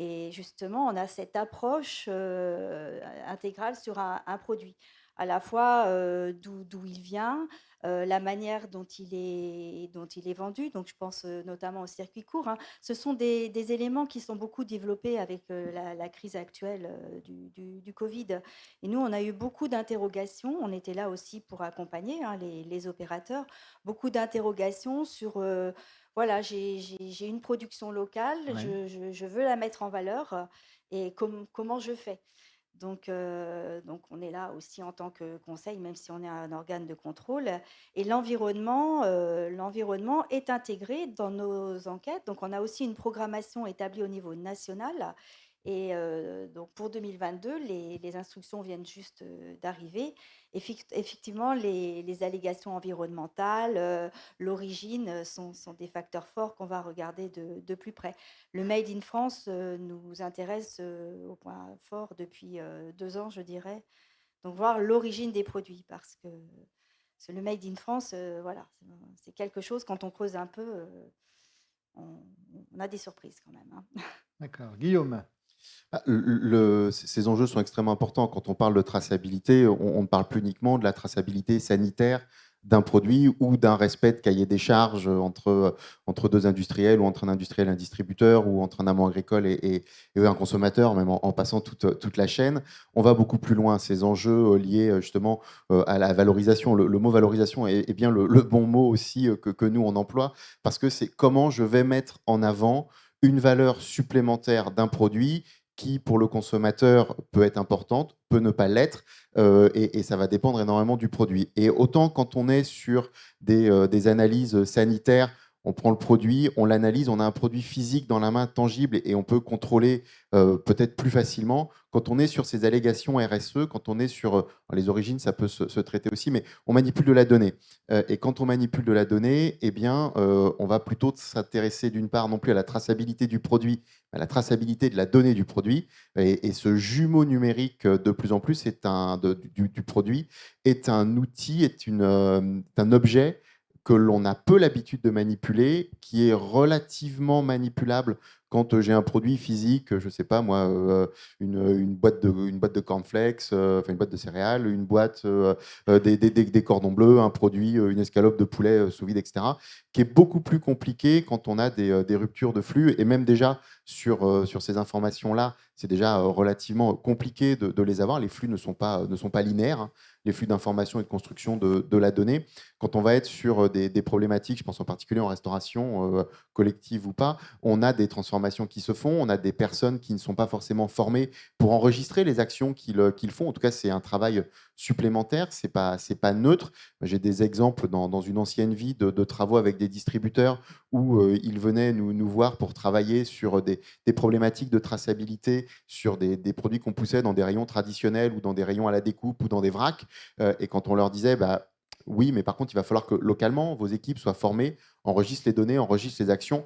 Et justement, on a cette approche intégrale sur un produit, à la fois d'où il vient, la manière dont il est vendu. Donc, je pense notamment au circuit court, hein. Ce sont des éléments qui sont beaucoup développés avec la crise actuelle du Covid. Et nous, on a eu beaucoup d'interrogations. On était là aussi pour accompagner, hein, les opérateurs. Beaucoup d'interrogations sur voilà, j'ai une production locale, Ouais. je veux la mettre en valeur et comment je fais? Donc on est là aussi en tant que conseil, même si on est un organe de contrôle et l'environnement est intégré dans nos enquêtes. Donc on a aussi une programmation établie au niveau national et donc pour 2022, les instructions viennent juste, d'arriver. Effectivement, les allégations environnementales, l'origine, sont des facteurs forts qu'on va regarder de plus près. Le Made in France, nous intéresse, au point fort depuis, 2 ans, je dirais. Donc voir l'origine des produits parce que le Made in France, voilà, c'est quelque chose quand on creuse un peu, on on a des surprises quand même, hein. D'accord. Guillaume. Ces enjeux sont extrêmement importants. Quand on parle de traçabilité, on ne parle plus uniquement de la traçabilité sanitaire d'un produit ou d'un respect de cahier des charges entre deux industriels ou entre un industriel et un distributeur ou entre un amont agricole et un consommateur, même en passant toute la chaîne. On va beaucoup plus loin. Ces enjeux liés justement à la valorisation, le mot valorisation est bien le bon mot aussi que nous on emploie parce que c'est comment je vais mettre en avant une valeur supplémentaire d'un produit qui, pour le consommateur, peut être importante, peut ne pas l'être, et ça va dépendre énormément du produit. Et autant quand on est sur des analyses sanitaires, on prend le produit, on l'analyse, on a un produit physique dans la main, tangible, et on peut contrôler peut-être plus facilement. Quand on est sur ces allégations RSE, quand on est sur les origines, ça peut se traiter aussi, mais on manipule de la donnée. Et quand on manipule de la donnée, eh bien, on va plutôt s'intéresser d'une part non plus à la traçabilité du produit, à la traçabilité de la donnée du produit. Et ce jumeau numérique de plus en plus du produit est un outil, est un objet que l'on a peu l'habitude de manipuler, qui est relativement manipulable quand j'ai un produit physique, je ne sais pas moi, une boîte de cornflakes, enfin une boîte de céréales, une boîte, des cordons bleus, un produit, une escalope de poulet sous vide, etc., qui est beaucoup plus compliqué quand on a des ruptures de flux. Et même déjà, sur ces informations-là, c'est déjà relativement compliqué de les avoir. Les flux ne sont pas linéaires, hein, les flux d'information et de construction de la donnée. Quand on va être sur des problématiques, je pense en particulier en restauration, collective ou pas, on a des transformations qui se font, on a des personnes qui ne sont pas forcément formées pour enregistrer les actions qu'ils font. En tout cas, c'est un travail supplémentaire, c'est pas neutre. J'ai des exemples dans une ancienne vie de travaux avec des distributeurs où ils venaient nous voir pour travailler sur des problématiques de traçabilité sur des produits qu'on poussait dans des rayons traditionnels ou dans des rayons à la découpe ou dans des vracs. Et quand on leur disait, bah, oui, mais par contre, il va falloir que localement, vos équipes soient formées, enregistrent les données, enregistrent les actions.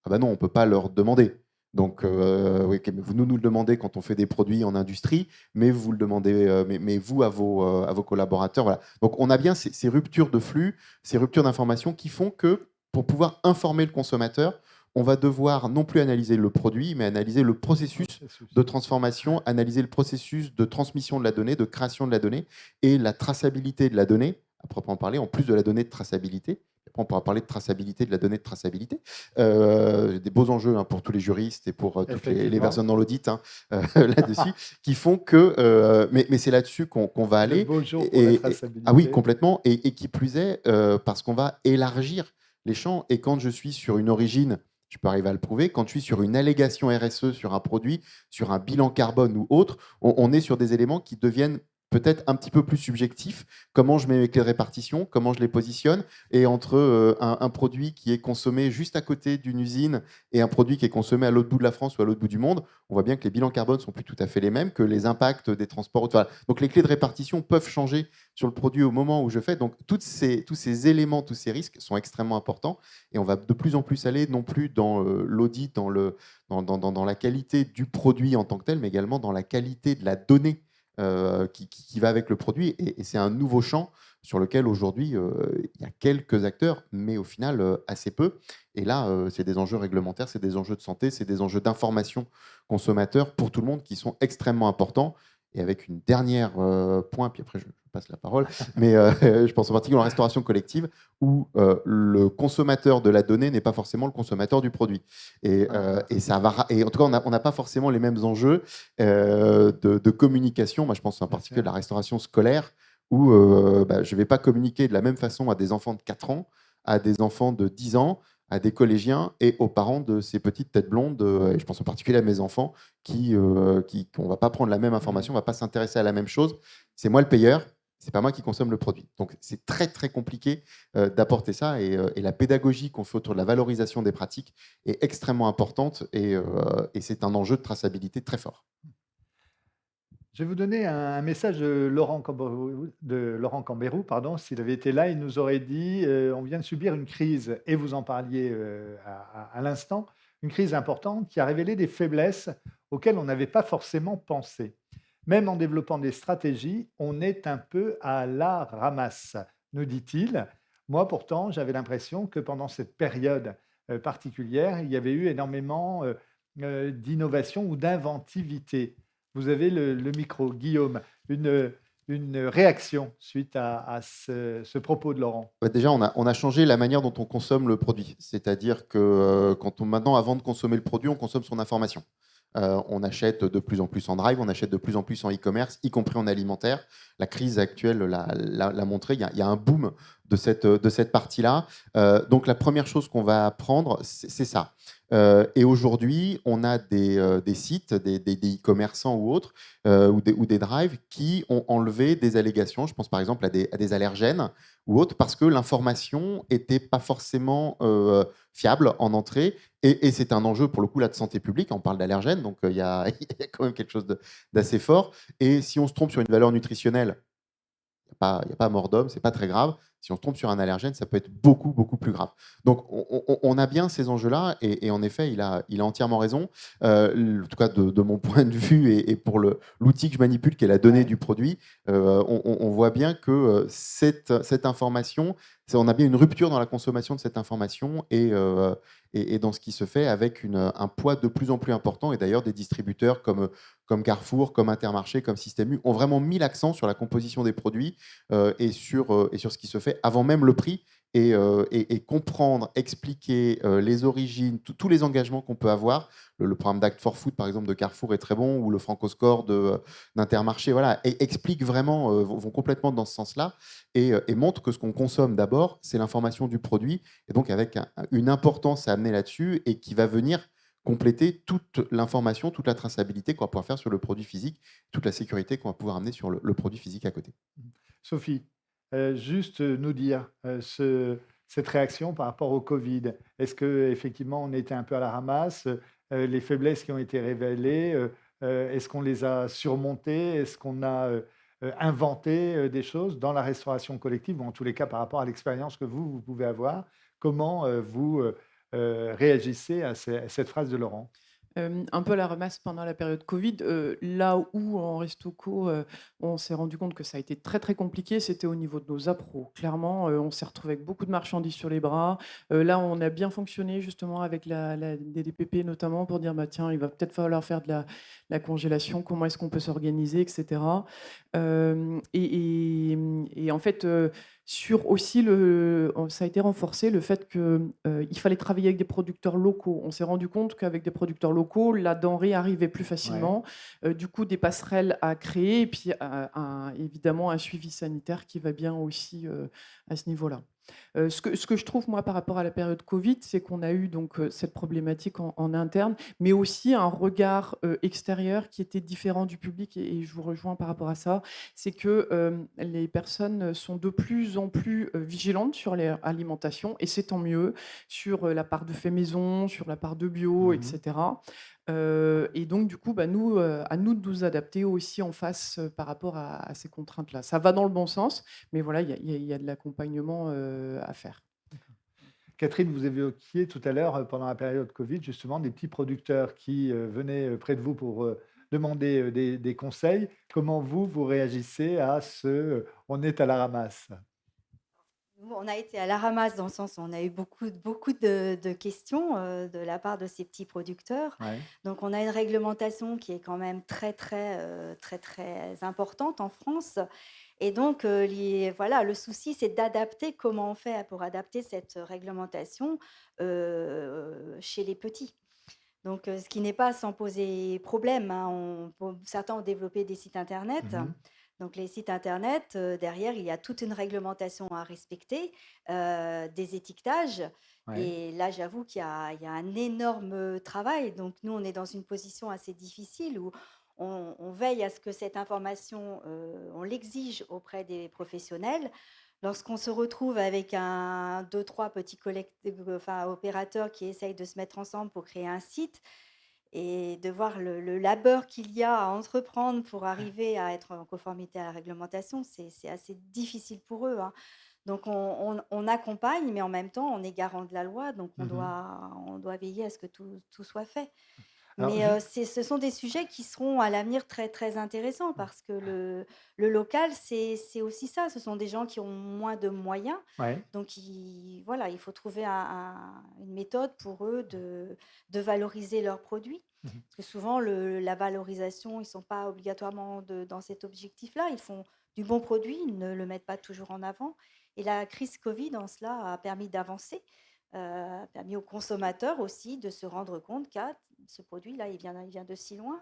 Ah bah non, on ne peut pas leur demander. Donc, oui, vous nous le demandez quand on fait des produits en industrie, mais vous le demandez, mais vous à vos collaborateurs. Voilà. Donc, on a bien ces ruptures de flux, ces ruptures d'information qui font que pour pouvoir informer le consommateur, on va devoir non plus analyser le produit, mais analyser le processus de transformation, analyser le processus de transmission de la donnée, de création de la donnée et la traçabilité de la donnée, à proprement parler, en plus de la donnée de traçabilité. après, on pourra parler de traçabilité, de la donnée de traçabilité. Des beaux enjeux, hein, pour tous les juristes et pour toutes les Effectivement, personnes dans l'audit, hein, là-dessus, qui font que. Mais c'est là-dessus qu'on va le aller. beau jour pour la Ah oui, traçabilité. complètement. Et qui plus est, parce qu'on va élargir les champs. Et quand je suis sur une origine, je peux arriver à le prouver. Quand je suis sur une allégation RSE sur un produit, sur un bilan carbone ou autre, on est sur des éléments qui deviennent peut-être un petit peu plus subjectifs. Comment je mets mes clés de répartition, comment je les positionne, et entre un produit qui est consommé juste à côté d'une usine et un produit qui est consommé à l'autre bout de la France ou à l'autre bout du monde, on voit bien que les bilans carbone sont plus tout à fait les mêmes, que les impacts des transports. Enfin, donc les clés de répartition peuvent changer sur le produit au moment où je fais. Donc tous ces éléments, tous ces risques sont extrêmement importants, et on va de plus en plus aller non plus dans l'audit, dans la qualité du produit en tant que tel, mais également dans la qualité de la donnée qui va avec le produit. Et c'est un nouveau champ sur lequel aujourd'hui il y a quelques acteurs, mais au final assez peu. Et là, c'est des enjeux réglementaires, c'est des enjeux de santé, c'est des enjeux d'information consommateur pour tout le monde qui sont extrêmement importants. Et avec une dernière point, puis après je passe la parole, mais je pense en particulier en restauration collective, où le consommateur de la donnée n'est pas forcément le consommateur du produit. Et ça va, et en tout cas, on n'a pas forcément les mêmes enjeux de communication. Moi, je pense en Bien particulier sûr. de la restauration scolaire, où je ne vais pas communiquer de la même façon à des enfants de 4 ans, à des enfants de 10 ans, à des collégiens et aux parents de ces petites têtes blondes. Et je pense en particulier à mes enfants, qu'on ne va pas prendre la même information, on ne va pas s'intéresser à la même chose. C'est moi le payeur, c'est pas moi qui consomme le produit. Donc c'est très très compliqué d'apporter ça, et la pédagogie qu'on fait autour de la valorisation des pratiques est extrêmement importante, et c'est un enjeu de traçabilité très fort. Je vais vous donner un message de Laurent Cambérou, pardon. S'il avait été là, il nous aurait dit, on vient de subir une crise, et vous en parliez à l'instant, une crise importante qui a révélé des faiblesses auxquelles on n'avait pas forcément pensé. Même en développant des stratégies, on est un peu à la ramasse, nous dit-il. Moi, pourtant, j'avais l'impression que pendant cette période particulière, il y avait eu énormément d'innovation ou d'inventivité. Vous avez le micro. Guillaume, une réaction suite à ce propos de Laurent. Déjà, on a changé la manière dont on consomme le produit. C'est-à-dire que maintenant, avant de consommer le produit, on consomme son information. On achète de plus en plus en drive, on achète de plus en plus en e-commerce, y compris en alimentaire. La crise actuelle l'a montré, il y a un boom de cette partie-là. Donc la première chose qu'on va apprendre, c'est ça. Et aujourd'hui, on a des sites, des e-commerçants ou autres, ou des drives qui ont enlevé des allégations. Je pense par exemple à des allergènes ou autres, parce que l'information n'était pas forcément fiable en entrée. Et c'est un enjeu, pour le coup, là, de santé publique. On parle d'allergènes, donc il y a quand même quelque chose d'assez fort. Et si on se trompe sur une valeur nutritionnelle, il n'y a pas mort d'homme, c'est pas très grave. Si on se trompe sur un allergène, ça peut être beaucoup, beaucoup plus grave. Donc, on a bien ces enjeux-là, et en effet, il a entièrement raison. En tout cas, de mon point de vue, et pour l'outil que je manipule, qui est la donnée Ouais. du produit, on voit bien que cette information, on a bien une rupture dans la consommation de cette information, et dans ce qui se fait avec un poids de plus en plus important. Et d'ailleurs, des distributeurs comme Carrefour, comme Intermarché, comme Système U ont vraiment mis l'accent sur la composition des produits, et sur ce qui se fait avant même le prix, et comprendre, expliquer les origines, tous les engagements qu'on peut avoir. Le programme d'Act for Food, par exemple, de Carrefour est très bon, ou le Francoscore d'Intermarché, voilà, et explique vraiment, vont complètement dans ce sens-là, et montre que ce qu'on consomme d'abord, c'est l'information du produit, et donc avec une importance à amener là-dessus, et qui va venir compléter toute l'information, toute la traçabilité qu'on va pouvoir faire sur le produit physique, toute la sécurité qu'on va pouvoir amener sur le produit physique à côté. Sophie, juste nous dire cette réaction par rapport au Covid. Est-ce qu'effectivement on était un peu à la ramasse? Les faiblesses qui ont été révélées, est-ce qu'on les a surmontées? Est-ce qu'on a inventé des choses dans la restauration collective, ou en tous les cas par rapport à l'expérience que vous pouvez avoir? Comment vous réagissez à cette phrase de Laurent? Un peu à la ramasse pendant la période Covid, là où en resto co, on s'est rendu compte que ça a été très, très compliqué, c'était au niveau de nos appros. Clairement, on s'est retrouvé avec beaucoup de marchandises sur les bras. Là, on a bien fonctionné justement avec la DDPP notamment, pour dire: «Bah, tiens, il va peut-être falloir faire de la congélation, comment est-ce qu'on peut s'organiser?» et cetera. Et en fait, Sur aussi ça a été renforcé le fait que, il fallait travailler avec des producteurs locaux. On s'est rendu compte qu'avec des producteurs locaux, la denrée arrivait plus Ouais. facilement. Du coup, des passerelles à créer et puis, évidemment un suivi sanitaire qui va bien aussi, à ce niveau-là. Ce que je trouve moi par rapport à la période Covid, c'est qu'on a eu donc, cette problématique en interne, mais aussi un regard, extérieur qui était différent du public et je vous rejoins par rapport à ça. C'est que, les personnes sont de plus en plus, vigilantes sur leur alimentation et c'est tant mieux, sur, la part de fait maison, sur la part de bio et Mmh. cetera. Et donc du coup, bah, nous, à nous de nous adapter aussi en face, par rapport à ces contraintes-là. Ça va dans le bon sens, mais voilà, il y a de l'accompagnement, à faire. Catherine, vous évoquiez tout à l'heure, pendant la période Covid, justement, des petits producteurs qui, venaient, près de vous pour, demander, des conseils. Comment vous, vous réagissez à ce, «on est à la ramasse»? Nous, on a été à la ramasse dans le sens où on a eu beaucoup de questions, de la part de ces petits producteurs. Ouais. Donc on a une réglementation qui est quand même très, très importante en France et donc les voilà, le souci, c'est d'adapter comment on fait pour adapter cette réglementation, chez les petits. Donc ce qui n'est pas sans poser problème, hein. Certains ont développé des sites internet. Mmh. Donc les sites internet, derrière, il y a toute une réglementation à respecter, des étiquetages Ouais. et là, j'avoue qu'il y a un énorme travail. Donc nous, on est dans une position assez difficile où on veille à ce que cette information, on l'exige auprès des professionnels. Lorsqu'on se retrouve avec un, 2, 3 petits enfin, opérateurs qui essayent de se mettre ensemble pour créer un site et de voir le labeur qu'il y a à entreprendre pour arriver à être en conformité à la réglementation, c'est assez difficile pour eux, hein. Donc on accompagne, mais en même temps, on est garant de la loi, donc on Mmh. doit veiller à ce que tout soit fait. Alors Mais ju ce sont des sujets qui seront à l'avenir très, très intéressants parce que le local, c'est aussi ça. Ce sont des gens qui ont moins de moyens. ouais. Donc voilà, il faut trouver une méthode pour eux de valoriser leurs produits. Mmh. Parce que souvent, la valorisation, ils ne sont pas obligatoirement dans cet objectif-là. Ils font du bon produit, ils ne le mettent pas toujours en avant. Et la crise Covid, en cela, a permis d'avancer, a permis aux consommateurs aussi de se rendre compte que ce produit-là, il vient de si loin.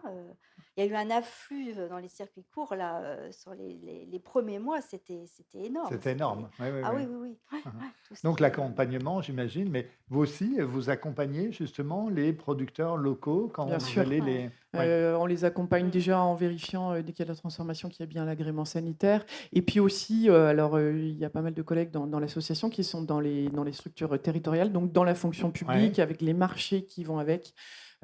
Il y a eu un afflux dans les circuits courts là, sur les premiers mois, c'était énorme. C'était énorme. Oui, oui, Ah oui. oui, oui, oui. Ouais, Mmh mh. ouais, tout ce Donc qui est l'accompagnement, j'imagine, mais vous aussi, vous accompagnez justement les producteurs locaux quand Bien vous sûr. allez ouais. les oui. On les accompagne Mmh. déjà en vérifiant, dès qu'il y a de la transformation, qu'il y a bien l'agrément sanitaire et puis aussi, alors, il y a pas mal de collègues dans l'association qui sont dans les structures, territoriales, donc dans la fonction Ouais. publique, avec les marchés qui vont avec,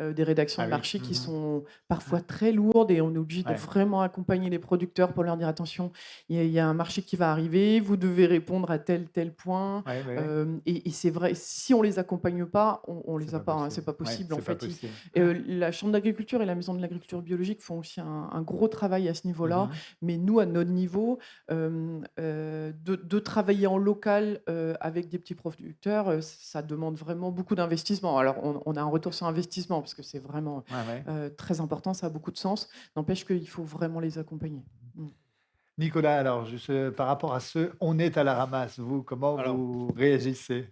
des rédactions Ah de oui. marchés qui Mmh. sont parfois très lourdes et on est obligé de Ouais. vraiment accompagner les producteurs pour leur dire: «Attention, il y a un marché qui va arriver, vous devez répondre à tel point». Ouais, ouais, ouais. Et c'est vrai, si on les accompagne pas, on C'est les a pas pas, hein, c'est possible. pas Ouais, possible. En c'est pas fait, possible. la chambre d'agriculture et la maison de l'agriculture biologique font aussi un gros travail à ce niveau-là, Mmh. mais nous, à notre niveau, de travailler en local, avec des petits producteurs, ça demande vraiment beaucoup d'investissement. Alors on a un retour sur investissement parce que c'est vraiment, Ouais, ouais. très important, ça a beaucoup de sens. N'empêche qu'il faut vraiment les accompagner. Mmh. Nicolas, alors juste, par rapport à ce «on est à la ramasse», vous, comment Alors, vous réagissez?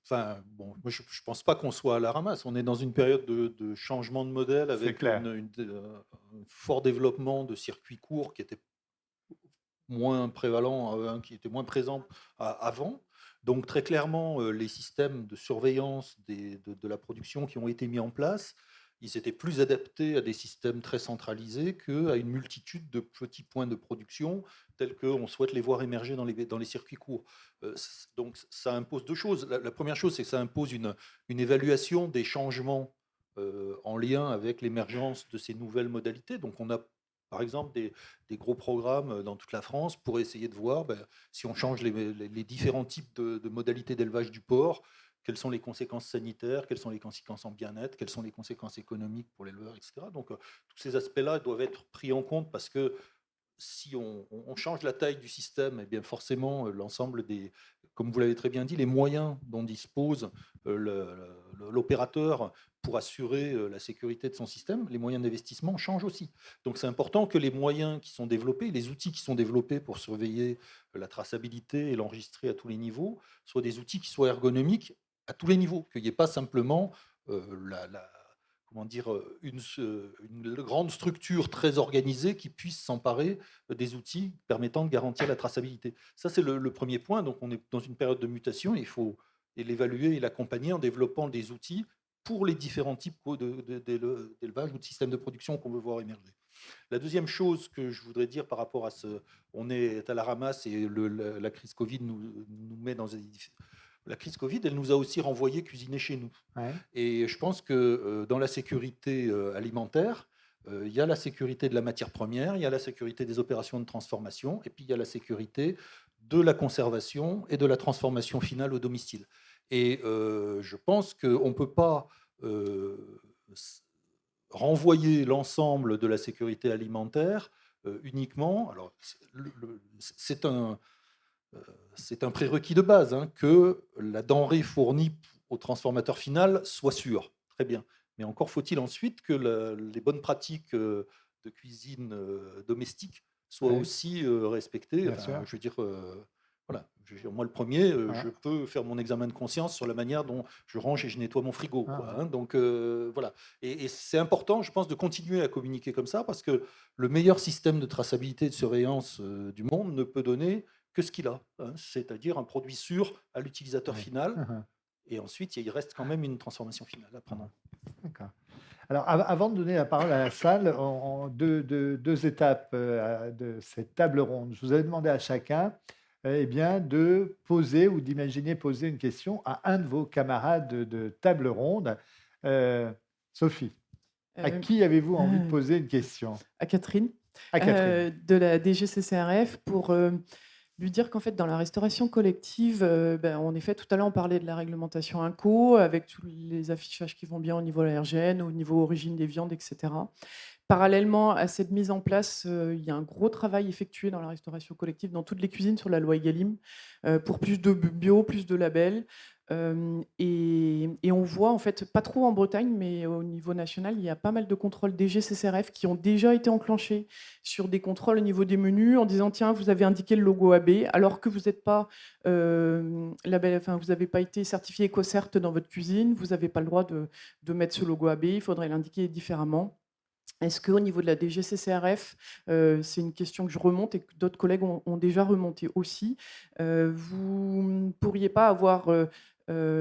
enfin, bon, moi, je ne pense pas qu'on soit à la ramasse. On est dans une période de changement de modèle C'est avec clair. un fort développement de circuits courts qui étaient moins prévalent, qui était moins présent avant. Donc très clairement, les systèmes de surveillance de la production qui ont été mis en place, ils étaient plus adaptés à des systèmes très centralisés qu'à une multitude de petits points de production tels qu'on souhaite les voir émerger dans les circuits courts. Donc ça impose 2 choses. La 1re chose, c'est que ça impose une évaluation des changements, en lien avec l'émergence de ces nouvelles modalités. Donc on a, par exemple, des gros programmes dans toute la France pour essayer de voir si on change les différents types de modalités d'élevage du porc, quelles sont les conséquences sanitaires, quelles sont les conséquences en bien-être, quelles sont les conséquences économiques pour l'éleveur, etc. Donc, tous ces aspects-là doivent être pris en compte parce que si on change la taille du système, eh bien forcément, l'ensemble comme vous l'avez très bien dit, les moyens dont dispose l'opérateur pour assurer la sécurité de son système, les moyens d'investissement changent aussi. Donc c'est important que les moyens qui sont développés, les outils qui sont développés pour surveiller la traçabilité et l'enregistrer à tous les niveaux, soient des outils qui soient ergonomiques à tous les niveaux, qu'il n'y ait pas simplement comment dire, une grande structure très organisée qui puisse s'emparer des outils permettant de garantir la traçabilité. Ça, c'est le premier point. Donc, on est dans une période de mutation. Il faut l'évaluer et l'accompagner en développant des outils pour les différents types d'élevage ou de systèmes de production qu'on veut voir émerger. La deuxième chose que je voudrais dire par rapport à on est à la ramasse et la crise Covid nous met dans la crise Covid, elle nous a aussi renvoyé cuisiner chez nous. Ouais. Et je pense que dans la sécurité alimentaire, il y a la sécurité de la matière première, il y a la sécurité des opérations de transformation, et puis il y a la sécurité de la conservation et de la transformation finale au domicile. Et je pense qu'on ne peut pas renvoyer l'ensemble de la sécurité alimentaire uniquement. Alors, c'est un prérequis de base, hein, que la denrée fournie au transformateur final soit sûre. Très bien. Mais encore faut-il ensuite que les bonnes pratiques de cuisine domestique soient aussi respectées. Enfin, je veux dire, voilà. Moi, le premier, je peux faire mon examen de conscience sur la manière dont je range et je nettoie mon frigo. Quoi, hein. Donc, voilà. Et c'est important, je pense, de continuer à communiquer comme ça, parce que le meilleur système de traçabilité et de surveillance du monde ne peut donner que ce qu'il a, hein, c'est-à-dire un produit sûr à l'utilisateur final. Et ensuite, il reste quand même une transformation finale à prendre. D'accord. Alors, avant de donner la parole à la salle, deux étapes de cette table ronde. Je vous avais demandé à chacun bien, de poser ou d'imaginer poser une question à un de vos camarades de table ronde. Sophie, à qui avez-vous envie de poser une question? À Catherine, À Catherine. de la DGCCRF, pour lui dire qu'en fait, dans la restauration collective, en effet, tout à l'heure, on parlait de la réglementation INCO, avec tous les affichages qui vont bien au niveau allergène, au niveau origine des viandes, etc. Parallèlement à cette mise en place, il y a un gros travail effectué dans la restauration collective, dans toutes les cuisines, sur la loi Egalim, pour plus de bio, plus de labels. Et on voit, en fait, pas trop en Bretagne, mais au niveau national, il y a pas mal de contrôles DGCCRF qui ont déjà été enclenchés sur des contrôles au niveau des menus, en disant: tiens, vous avez indiqué le logo AB, alors que vous n'êtes pas vous n'avez pas été certifié EcoCert dans votre cuisine, vous n'avez pas le droit de mettre ce logo AB, il faudrait l'indiquer différemment. Est-ce qu'au niveau de la DGCCRF, c'est une question que je remonte et que d'autres collègues ont déjà remonté aussi, vous ne pourriez pas avoir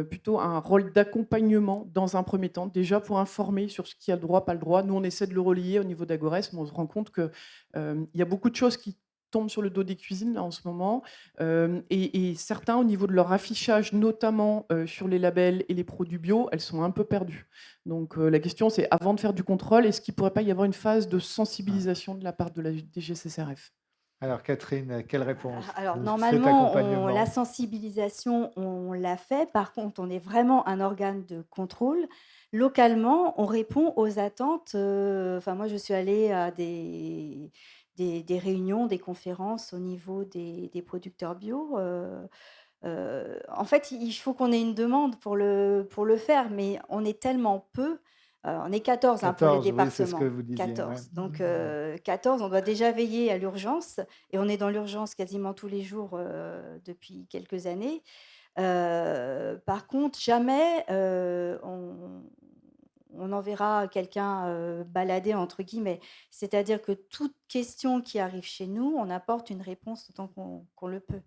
plutôt un rôle d'accompagnement dans un premier temps, déjà pour informer sur ce qui a le droit, pas le droit? Nous, on essaie de le relayer au niveau d'Agores, mais on se rend compte qu'il y a beaucoup de choses qui tombent sur le dos des cuisines là, en ce moment, et certains, au niveau de leur affichage, notamment sur les labels et les produits bio, elles sont un peu perdues. Donc la question, c'est, avant de faire du contrôle, est-ce qu'il ne pourrait pas y avoir une phase de sensibilisation de la part de la DGCCRF? Alors Catherine, quelle réponse? Alors Cet normalement, accompagnement. la sensibilisation, on l'a fait. Par contre, on est vraiment un organe de contrôle. Localement, on répond aux attentes. Enfin, moi, je suis allée à des réunions, des conférences au niveau des producteurs bio. En fait, il faut qu'on ait une demande pour le faire, mais on est tellement peu. On est 14 hein, pour les 14, oui, c'est ce que départements. vous disiez. 14. Ouais. Donc 14, on doit déjà veiller à l'urgence. Et on est dans l'urgence quasiment tous les jours depuis quelques années. Par contre, jamais on enverra quelqu'un balader, entre guillemets. C'est-à-dire que toute question qui arrive chez nous, on apporte une réponse autant qu'on le peut.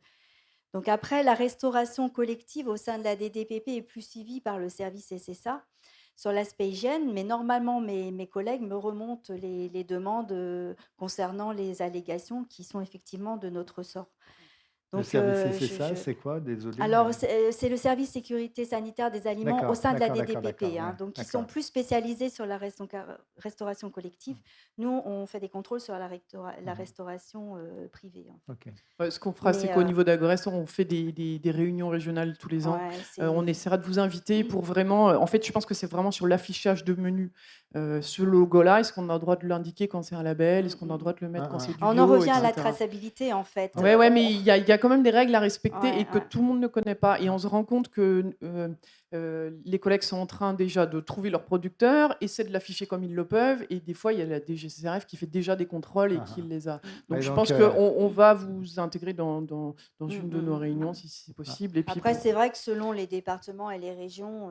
Donc après, la restauration collective au sein de la DDPP est plus suivie par le service SSA sur l'aspect hygiène, mais normalement, mes collègues me remontent les demandes concernant les allégations qui sont effectivement de notre ressort. Le Donc, service SSA, c'est quoi? Désolé. alors, c'est le service sécurité sanitaire des aliments au sein de la D'accord, DDPP, ouais, donc ils sont plus spécialisés sur la restauration collective. Nous, on fait des contrôles sur la restauration privée. Ok. Ce qu'on fera, c'est qu'au niveau d'Agores, on fait des réunions régionales tous les ans. Ouais, On essaiera de vous inviter pour vraiment... En fait, je pense que c'est vraiment sur l'affichage de menus Ce logo-là, est-ce qu'on a le droit de l'indiquer quand c'est un label? Est-ce qu'on a le droit de le mettre quand c'est du On en bio, revient à la etc. traçabilité, en fait. Ouais, ouais, mais il y a quand même des règles à respecter Ouais, et que ouais. tout le monde ne connaît pas. Et on se rend compte que les collègues sont en train déjà de trouver leur producteur, essaient de l'afficher comme ils le peuvent, et des fois, il y a la DGCCRF qui fait déjà des contrôles et qui les a. Donc, Et je donc, pense qu'on va vous intégrer dans une de nos Mm. réunions si c'est possible. Et puis, Après, c'est vrai que selon les départements et les régions,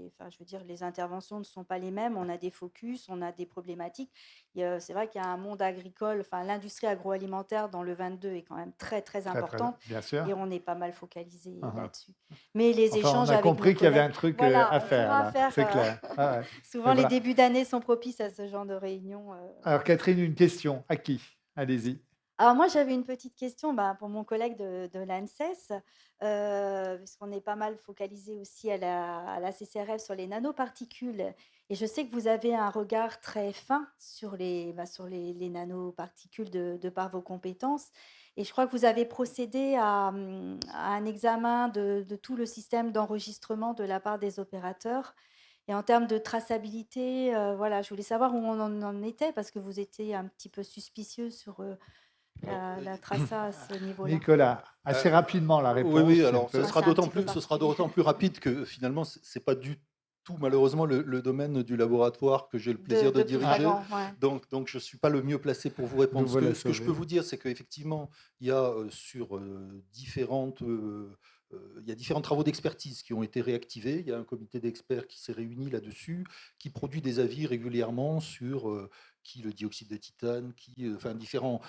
enfin, je veux dire, les interventions ne sont pas les mêmes. On a des focus, on a des problématiques. C'est vrai qu'il y a un monde agricole, enfin, l'industrie agroalimentaire dans le 22 est quand même très, très très, importante bien sûr. et on est pas mal focalisé Uh-huh. là-dessus. Mais les Enfin, on échanges a avec nos compris qu'il y avait collègues, un truc voilà, à on faire, pourra là, faire. c'est clair. Ah ouais. Souvent, Et les voilà. débuts d'année sont propices à ce genre de réunion. Alors, Catherine, une question. À qui? Allez-y. Alors moi, j'avais une petite question pour mon collègue de l'ANSES, puisqu'on est pas mal focalisé aussi à la CCRF sur les nanoparticules. Et je sais que vous avez un regard très fin sur les nanoparticules de par vos compétences. Et je crois que vous avez procédé à un examen de tout le système d'enregistrement de la part des opérateurs. Et en termes de traçabilité, voilà, je voulais savoir où on en était, parce que vous étiez un petit peu suspicieux sur la traça à ce niveau-là. Nicolas, assez rapidement la réponse. Oui, c'est un alors peu- ce sera c'est un d'autant petit peu plus, ce sera particulier. d'autant plus rapide que finalement, c'est pas du tout malheureusement le domaine du laboratoire que j'ai le plaisir de De diriger. Ploufragan, ouais. Donc je ne suis pas le mieux placé pour vous répondre. Nous voilà Ce que je sauvés. peux vous dire, c'est qu'effectivement, il y a sur il y a différents travaux d'expertise qui ont été réactivés. Il y a un comité d'experts qui s'est réuni là-dessus, qui produit des avis régulièrement sur qui le dioxyde de titane, enfin différents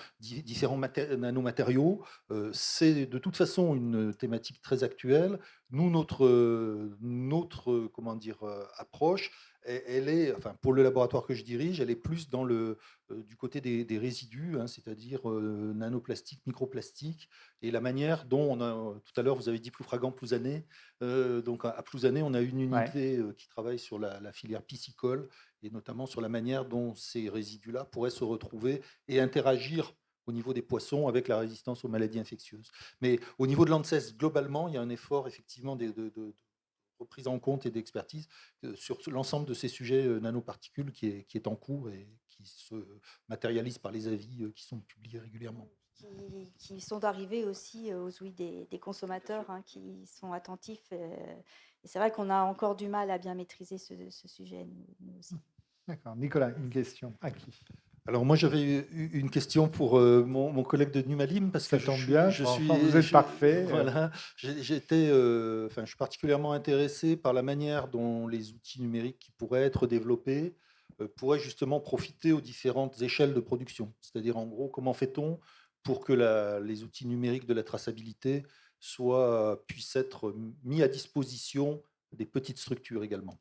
nanomatériaux. C'est de toute façon une thématique très actuelle. Nous, notre comment dire, approche, elle est, enfin, pour le laboratoire que je dirige, elle est plus du côté des résidus, hein, c'est-à-dire nanoplastiques, microplastiques, et la manière dont tout à l'heure, vous avez dit Ploufragan, Plouzané. Donc à Plouzané, on a une unité qui travaille sur la filière piscicole, et notamment sur la manière dont ces résidus-là pourraient se retrouver et interagir au niveau des poissons avec la résistance aux maladies infectieuses. Mais au niveau de l'ANSES, globalement, il y a un effort effectivement de reprise en compte et d'expertise sur l'ensemble de ces sujets nanoparticules qui est en cours et qui se matérialise par les avis qui sont publiés régulièrement. Qui sont arrivés aussi aux ouïes des consommateurs, hein, qui sont attentifs. Et c'est vrai qu'on a encore du mal à bien maîtriser ce sujet, nous aussi. D'accord. Nicolas, une question. À qui? Alors moi j'avais une question pour mon collègue de Numalim parce Ça que tombe bien, je franchement, vous êtes parfait. Voilà, enfin, je suis particulièrement intéressé par la manière dont les outils numériques qui pourraient être développés pourraient justement profiter aux différentes échelles de production. C'est-à-dire en gros comment fait-on pour que les outils numériques de la traçabilité puissent être mis à disposition des petites structures également.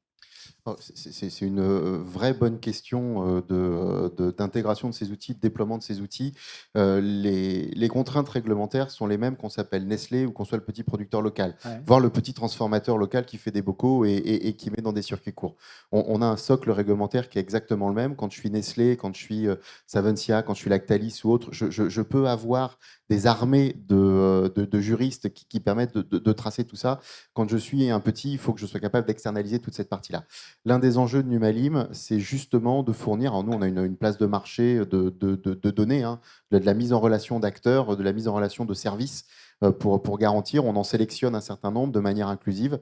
C'est une vraie bonne question d'intégration de ces outils, de déploiement de ces outils. Les contraintes réglementaires sont les mêmes qu'on s'appelle Nestlé ou qu'on soit le petit producteur local, Ouais. voire le petit transformateur local qui fait des bocaux et qui met dans des circuits courts. On a un socle réglementaire qui est exactement le même. Quand je suis Nestlé, quand je suis Savencia, quand je suis Lactalis ou autre, je peux avoir des armées de juristes qui permettent de tracer tout ça. Quand je suis un petit, il faut que je sois capable d'externaliser toute cette partie-là. L'un des enjeux de Numalim, c'est justement de fournir, alors nous on a une place de marché de données, hein, de la mise en relation d'acteurs, de la mise en relation de services pour garantir, on en sélectionne un certain nombre de manière inclusive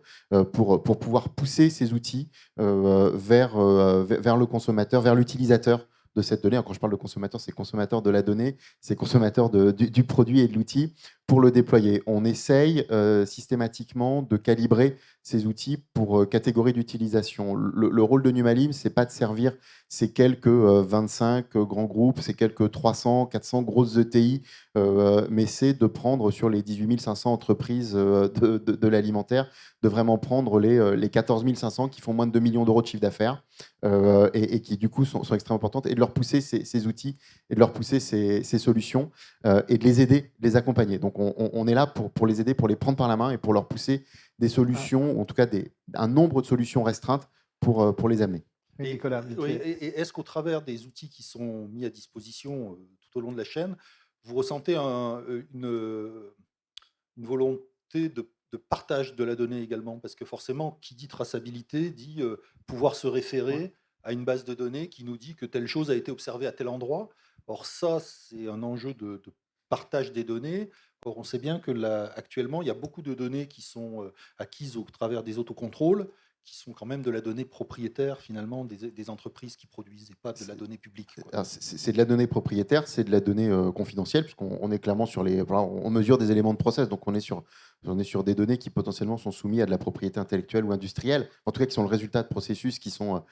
pour pouvoir pousser ces outils vers le consommateur, vers l'utilisateur de cette donnée. Alors, quand je parle de consommateur, c'est consommateur de la donnée, c'est consommateur du produit et de l'outil pour le déployer. On essaye systématiquement de calibrer ces outils pour catégorie d'utilisation. Le rôle de Numalim, c'est pas de servir ces quelques 25 grands groupes, ces quelques 300, 400 grosses ETI, mais c'est de prendre sur les 18 500 entreprises de l'alimentaire, de vraiment prendre les 14 500 qui font moins de 2 millions d'euros de chiffre d'affaires et qui du coup sont extrêmement importantes, et de leur pousser ces outils et de leur pousser ces solutions et de les aider, de les accompagner. Donc on est là pour les aider, pour les prendre par la main et pour leur pousser des solutions, ou en tout cas un nombre de solutions restreintes pour les amener. Oui, Nicolas, vite Oui, fait. et est-ce qu'au travers des outils qui sont mis à disposition tout au long de la chaîne, vous ressentez une volonté de partage de la donnée également? Parce que forcément, qui dit traçabilité dit pouvoir se référer à une base de données qui nous dit que telle chose a été observée à tel endroit. Or ça, c'est un enjeu de partage des données. Or, on sait bien que là, actuellement, il y a beaucoup de données qui sont acquises au travers des autocontrôles, qui sont quand même de la donnée propriétaire finalement des entreprises qui produisent et pas de la donnée publique, quoi. Alors, c'est de la donnée propriétaire, c'est de la donnée confidentielle, puisqu'on est clairement sur les. Voilà, on mesure des éléments de process, donc on est sur des données qui potentiellement sont soumises à de la propriété intellectuelle ou industrielle, en tout cas qui sont le résultat de processus qui sont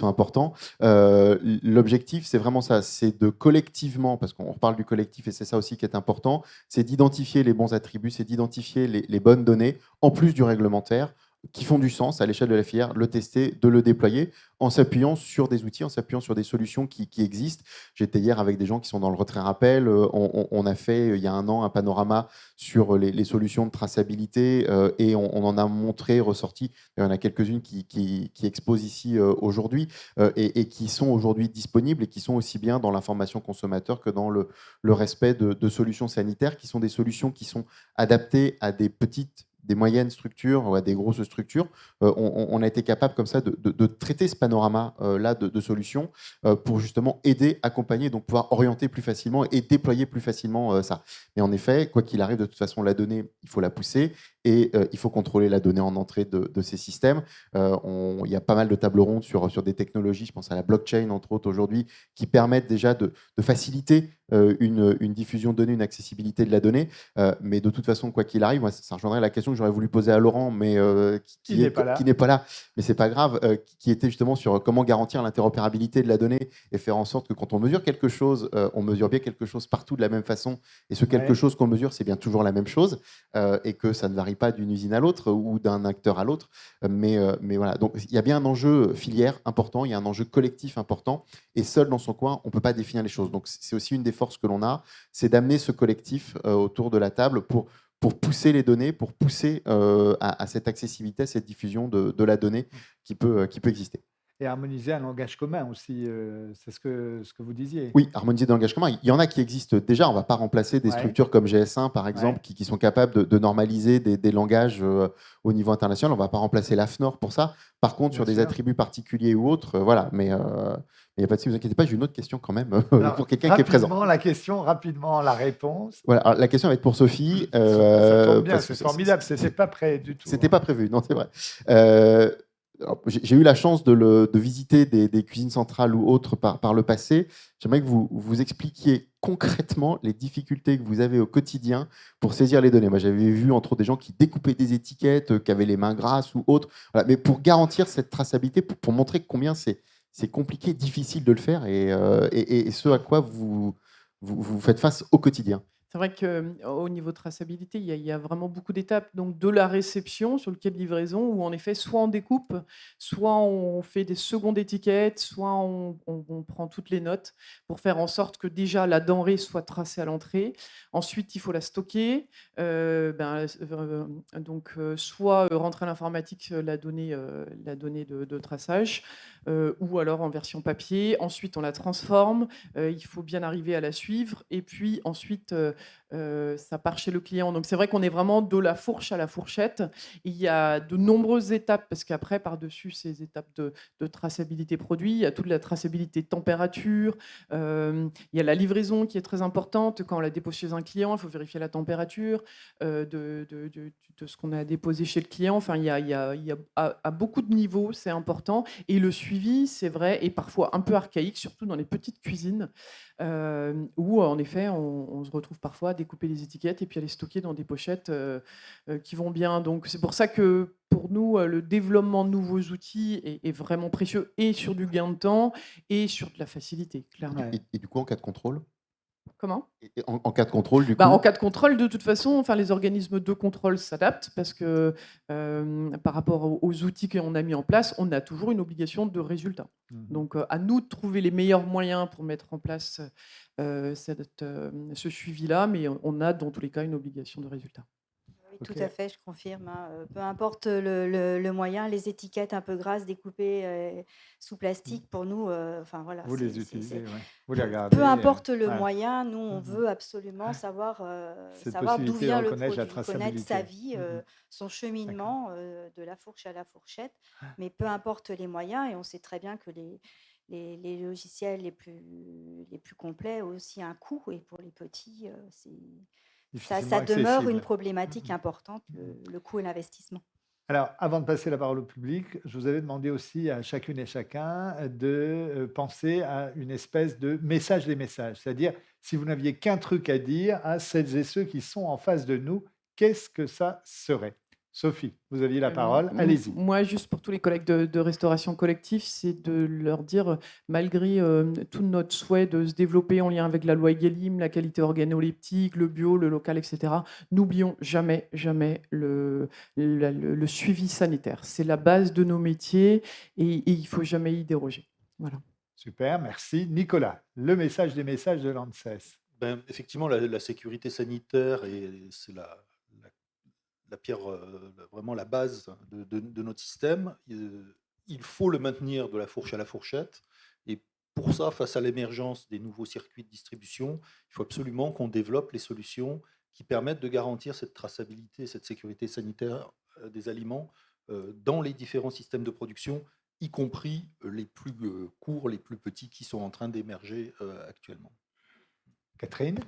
importants. L'objectif, c'est vraiment ça, c'est de collectivement, parce qu'on reparle du collectif et c'est ça aussi qui est important, c'est d'identifier les bons attributs, c'est d'identifier les bonnes données, en plus du réglementaire, qui font du sens à l'échelle de la filière, le tester, de le déployer, en s'appuyant sur des outils, en s'appuyant sur des solutions qui existent. J'étais hier avec des gens qui sont dans le retrait-rappel. On a fait, il y a un an, un panorama sur les solutions de traçabilité et on en a montré, ressorti. Il y en a quelques-unes qui exposent ici aujourd'hui et qui sont aujourd'hui disponibles et qui sont aussi bien dans l'information consommateur que dans le respect de solutions sanitaires, qui sont des solutions qui sont adaptées à des moyennes structures ou à des grosses structures. On a été capable comme ça de traiter ce panorama-là de solutions pour justement aider, accompagner, donc pouvoir orienter plus facilement et déployer plus facilement ça. Mais en effet, quoi qu'il arrive, de toute façon, la donnée, il faut la pousser et il faut contrôler la donnée en entrée de ces systèmes. Il y a pas mal de tables rondes sur des technologies, je pense à la blockchain, entre autres, aujourd'hui, qui permettent déjà de faciliter une diffusion de données, une accessibilité de la donnée. Mais de toute façon, quoi qu'il arrive, moi, ça rejoindrait la question que j'aurais voulu poser à Laurent, mais qui n'est pas là, mais c'est pas grave, qui était justement sur comment garantir l'interopérabilité de la donnée et faire en sorte que quand on mesure quelque chose, on mesure bien quelque chose partout de la même façon, et ce quelque chose qu'on mesure, c'est bien toujours la même chose, et que ça ne varie pas d'une usine à l'autre ou d'un acteur à l'autre. Mais voilà, donc il y a bien un enjeu filière important, il y a un enjeu collectif important, et seul dans son coin, on ne peut pas définir les choses. Donc c'est aussi une des forces que l'on a, c'est d'amener ce collectif autour de la table pour pousser les données, pour pousser à cette accessibilité, à cette diffusion de la donnée qui peut exister. Et harmoniser un langage commun aussi, c'est ce que vous disiez. Oui, harmoniser des langages communs. Il y en a qui existent déjà. On ne va pas remplacer des structures comme GS1, par exemple, qui sont capables de normaliser des langages au niveau international. On ne va pas remplacer l'AFNOR pour ça. Par contre, sur des attributs particuliers ou autres, voilà. Mais il n'y a pas de souci, ne vous inquiétez pas, j'ai une autre question quand même pour quelqu'un qui est présent. Rapidement la question, rapidement la réponse. Voilà, alors, la question va être pour Sophie. Ça tombe bien, c'est formidable. Ce n'était pas prêt du tout. C'était pas prévu, non, c'est vrai. J'ai eu la chance de visiter des cuisines centrales ou autres par le passé. J'aimerais que vous expliquiez concrètement les difficultés que vous avez au quotidien pour saisir les données. Moi, j'avais vu entre autres des gens qui découpaient des étiquettes, qui avaient les mains grasses ou autres. Voilà. Mais pour garantir cette traçabilité, pour montrer combien c'est compliqué, difficile de le faire et ce à quoi vous faites face au quotidien. C'est vrai qu'au niveau de traçabilité, il y a vraiment beaucoup d'étapes. Donc de la réception sur le quai de livraison, où en effet, soit on découpe, soit on fait des secondes étiquettes, soit on prend toutes les notes pour faire en sorte que déjà la denrée soit tracée à l'entrée. Ensuite, il faut la stocker. Soit rentrer à l'informatique la donnée de traçage, ou alors en version papier. Ensuite, on la transforme. Il faut bien arriver à la suivre. Et puis ensuite, ça part chez le client. Donc c'est vrai qu'on est vraiment de la fourche à la fourchette. Il y a de nombreuses étapes, parce qu'après, par-dessus ces étapes de traçabilité produit, il y a toute la traçabilité température. Il y a la livraison qui est très importante. Quand on la dépose chez un client, il faut vérifier la température de ce qu'on a déposé chez le client. Enfin, il y a à beaucoup de niveaux, c'est important. Et le suivi, c'est vrai, est parfois un peu archaïque, surtout dans les petites cuisines, où en effet, on se retrouve parfois à découper les étiquettes et puis à les stocker dans des pochettes qui vont bien. Donc c'est pour ça que pour nous, le développement de nouveaux outils est vraiment précieux, et sur du gain de temps et sur de la facilité, clairement. Et du coup, en cas de contrôle? Comment ? En cas de contrôle, du coup? En cas de contrôle, de toute façon, les organismes de contrôle s'adaptent, parce que par rapport aux outils qu'on a mis en place, on a toujours une obligation de résultat. Donc à nous de trouver les meilleurs moyens pour mettre en place ce suivi-là, mais on a dans tous les cas une obligation de résultat. Oui, Ok. tout à fait, je confirme, hein, peu importe le moyen, les étiquettes un peu grasses découpées sous plastique, pour nous, enfin voilà, Vous les utilisez, ouais. Vous les peu, regardez. peu importe le Ouais. moyen, nous, on Mhm. veut absolument savoir, Cette savoir d'où possibilité de vient le reconnaître la produit, connaître sa traçabilité. vie, Mhm. son D'accord. cheminement de la fourche à la fourchette, mais peu importe les moyens, et on sait très bien que les logiciels les plus complets ont aussi un coût, et pour les petits, Difficilement ça demeure une accessible. problématique Mhm. importante, le coût et l'investissement. Alors, avant de passer la parole au public, je vous avais demandé aussi à chacune et chacun de penser à une espèce de message des messages. C'est-à-dire, si vous n'aviez qu'un truc à dire à celles et ceux qui sont en face de nous, qu'est-ce que ça serait? Sophie, vous aviez la parole, allez-y. Moi, juste pour tous les collègues de restauration collective, c'est de leur dire, malgré tout notre souhait de se développer en lien avec la loi Egalim, la qualité organoleptique, le bio, le local, etc., n'oublions jamais, jamais le suivi sanitaire. C'est la base de nos métiers et il ne faut jamais y déroger. Voilà. Super, merci. Nicolas, le message des messages de l'ANSES. Ben, effectivement, la sécurité sanitaire, c'est la pierre, vraiment la base de notre système. Il faut le maintenir de la fourche à la fourchette. Et pour ça, face à l'émergence des nouveaux circuits de distribution, il faut absolument qu'on développe les solutions qui permettent de garantir cette traçabilité, cette sécurité sanitaire des aliments dans les différents systèmes de production, y compris les plus courts, les plus petits qui sont en train d'émerger actuellement. Catherine?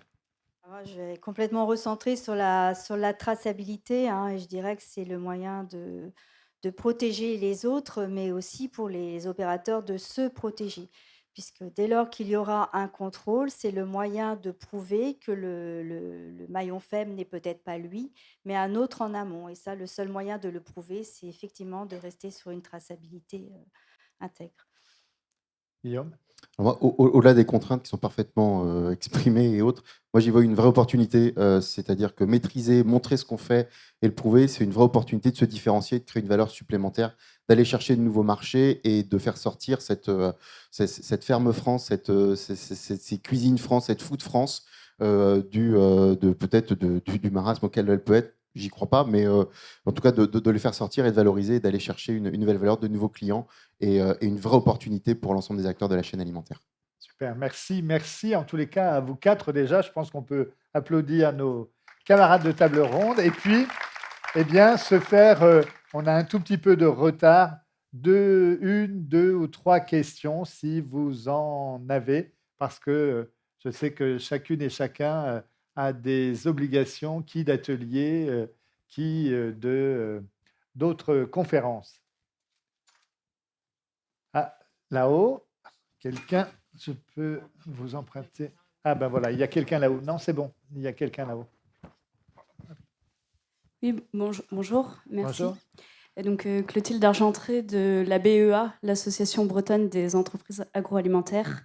Moi, je vais complètement recentrer sur la traçabilité, hein, et je dirais que c'est le moyen de protéger les autres, mais aussi pour les opérateurs de se protéger. Puisque dès lors qu'il y aura un contrôle, c'est le moyen de prouver que le maillon faible n'est peut-être pas lui, mais un autre en amont. Et ça, le seul moyen de le prouver, c'est effectivement de rester sur une traçabilité intègre. Guillaume? Alors moi, au-delà des contraintes qui sont parfaitement exprimées et autres, moi j'y vois une vraie opportunité, c'est-à-dire que maîtriser, montrer ce qu'on fait et le prouver, c'est une vraie opportunité de se différencier, de créer une valeur supplémentaire, d'aller chercher de nouveaux marchés et de faire sortir cette ferme France, ces cuisines France, cette food France, peut-être du marasme auquel elle peut être. J'y crois pas, mais en tout cas de les faire sortir et de valoriser, d'aller chercher une nouvelle valeur, de nouveaux clients et une vraie opportunité pour l'ensemble des acteurs de la chaîne alimentaire. Super, merci. Merci en tous les cas à vous quatre déjà. Je pense qu'on peut applaudir nos camarades de table ronde. Et puis, eh bien, on a un tout petit peu de retard, une, deux ou trois questions si vous en avez, parce que je sais que chacune et chacun a des obligations, qui d'ateliers, d'autres conférences. Ah, là-haut, quelqu'un, je peux vous emprunter. Ah ben voilà, il y a quelqu'un là-haut. Non, c'est bon, il y a quelqu'un là-haut. Oui, bonjour, merci. Bonjour. Et donc, Clotilde Argentré de la BEA, l'Association bretonne des entreprises agroalimentaires.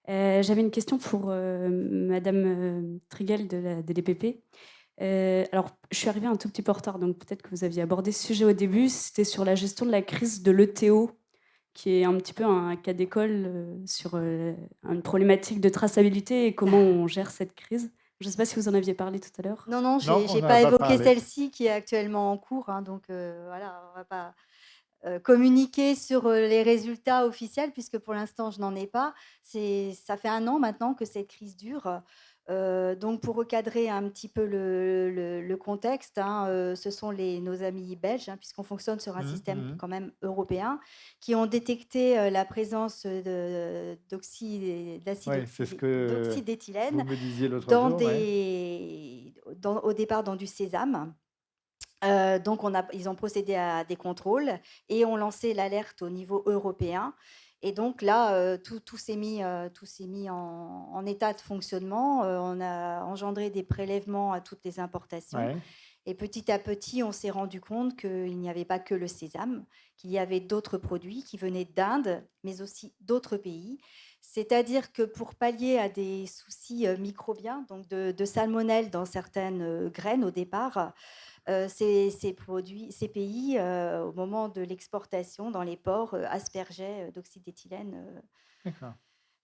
J'avais une question pour Madame Triguel de la DDPP. Alors, je suis arrivée un tout petit peu en retard, donc peut-être que vous aviez abordé ce sujet au début. C'était sur la gestion de la crise de l'ETO, qui est un petit peu un cas d'école sur une problématique de traçabilité et comment on gère cette crise. Je ne sais pas si vous en aviez parlé tout à l'heure. Non, Non, on j'ai n'en pas a pas évoqué parlé. celle-ci qui est actuellement en cours, hein, donc voilà, on va pas communiquer sur les résultats officiels puisque pour l'instant je n'en ai pas. Ça fait 1 an maintenant que cette crise dure. Donc pour recadrer un petit peu le contexte, hein, ce sont nos amis belges, hein, puisqu'on fonctionne sur un système quand même européen, qui ont détecté la présence Oui, c'est ce que d'oxyde d'éthylène vous me disiez l'autre dans jour. Ouais. au départ dans du sésame. Donc ils ont procédé à des contrôles et ont lancé l'alerte au niveau européen. Et donc là, tout s'est mis en état de fonctionnement. On a engendré des prélèvements à toutes les importations. Ouais. Et petit à petit, on s'est rendu compte qu'il n'y avait pas que le sésame, qu'il y avait d'autres produits qui venaient d'Inde, mais aussi d'autres pays. C'est-à-dire que pour pallier à des soucis microbiens, donc de salmonelle dans certaines graines au départ, ces pays, au moment de l'exportation dans les ports, aspergeaient d'oxyde d'éthylène. D'accord.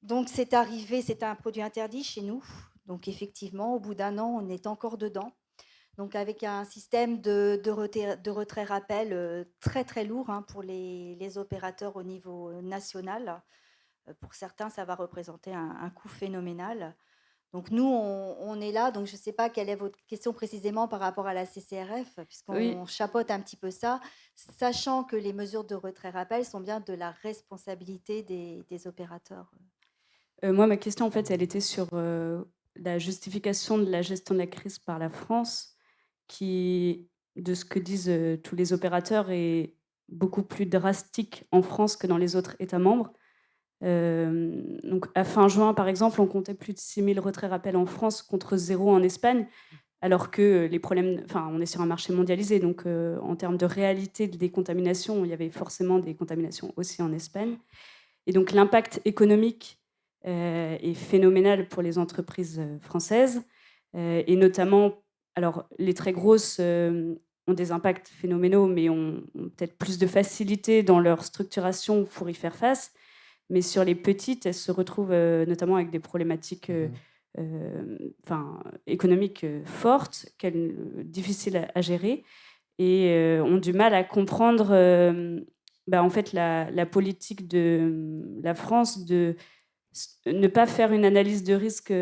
Donc c'est arrivé, c'est un produit interdit chez nous. Donc effectivement, au bout d'1 an, on est encore dedans. Donc avec un système de retrait-rappel très très lourd pour les opérateurs au niveau national. Pour certains, ça va représenter un coût phénoménal. Donc nous, on est là. Donc je ne sais pas quelle est votre question précisément par rapport à la CCRF, Oui. puisqu'on chapeaute un petit peu ça, sachant que les mesures de retrait-rappel sont bien de la responsabilité des opérateurs. Moi, ma question, en fait, elle était sur la justification de la gestion de la crise par la France, qui, de ce que disent tous les opérateurs, est beaucoup plus drastique en France que dans les autres États membres. Donc, à fin juin, par exemple, on comptait plus de 6000 retraits-rappels en France contre 0 en Espagne, alors que les problèmes, enfin, on est sur un marché mondialisé, donc en termes de réalité de décontamination, il y avait forcément des contaminations aussi en Espagne. Et donc, l'impact économique est phénoménal pour les entreprises françaises, et notamment, alors, les très grosses ont des impacts phénoménaux, mais ont peut-être plus de facilité dans leur structuration pour y faire face. Mais sur les petites, elles se retrouvent notamment avec des problématiques économiques fortes, difficiles à gérer, et ont du mal à comprendre en fait, la politique de la France de ne pas faire une analyse de risque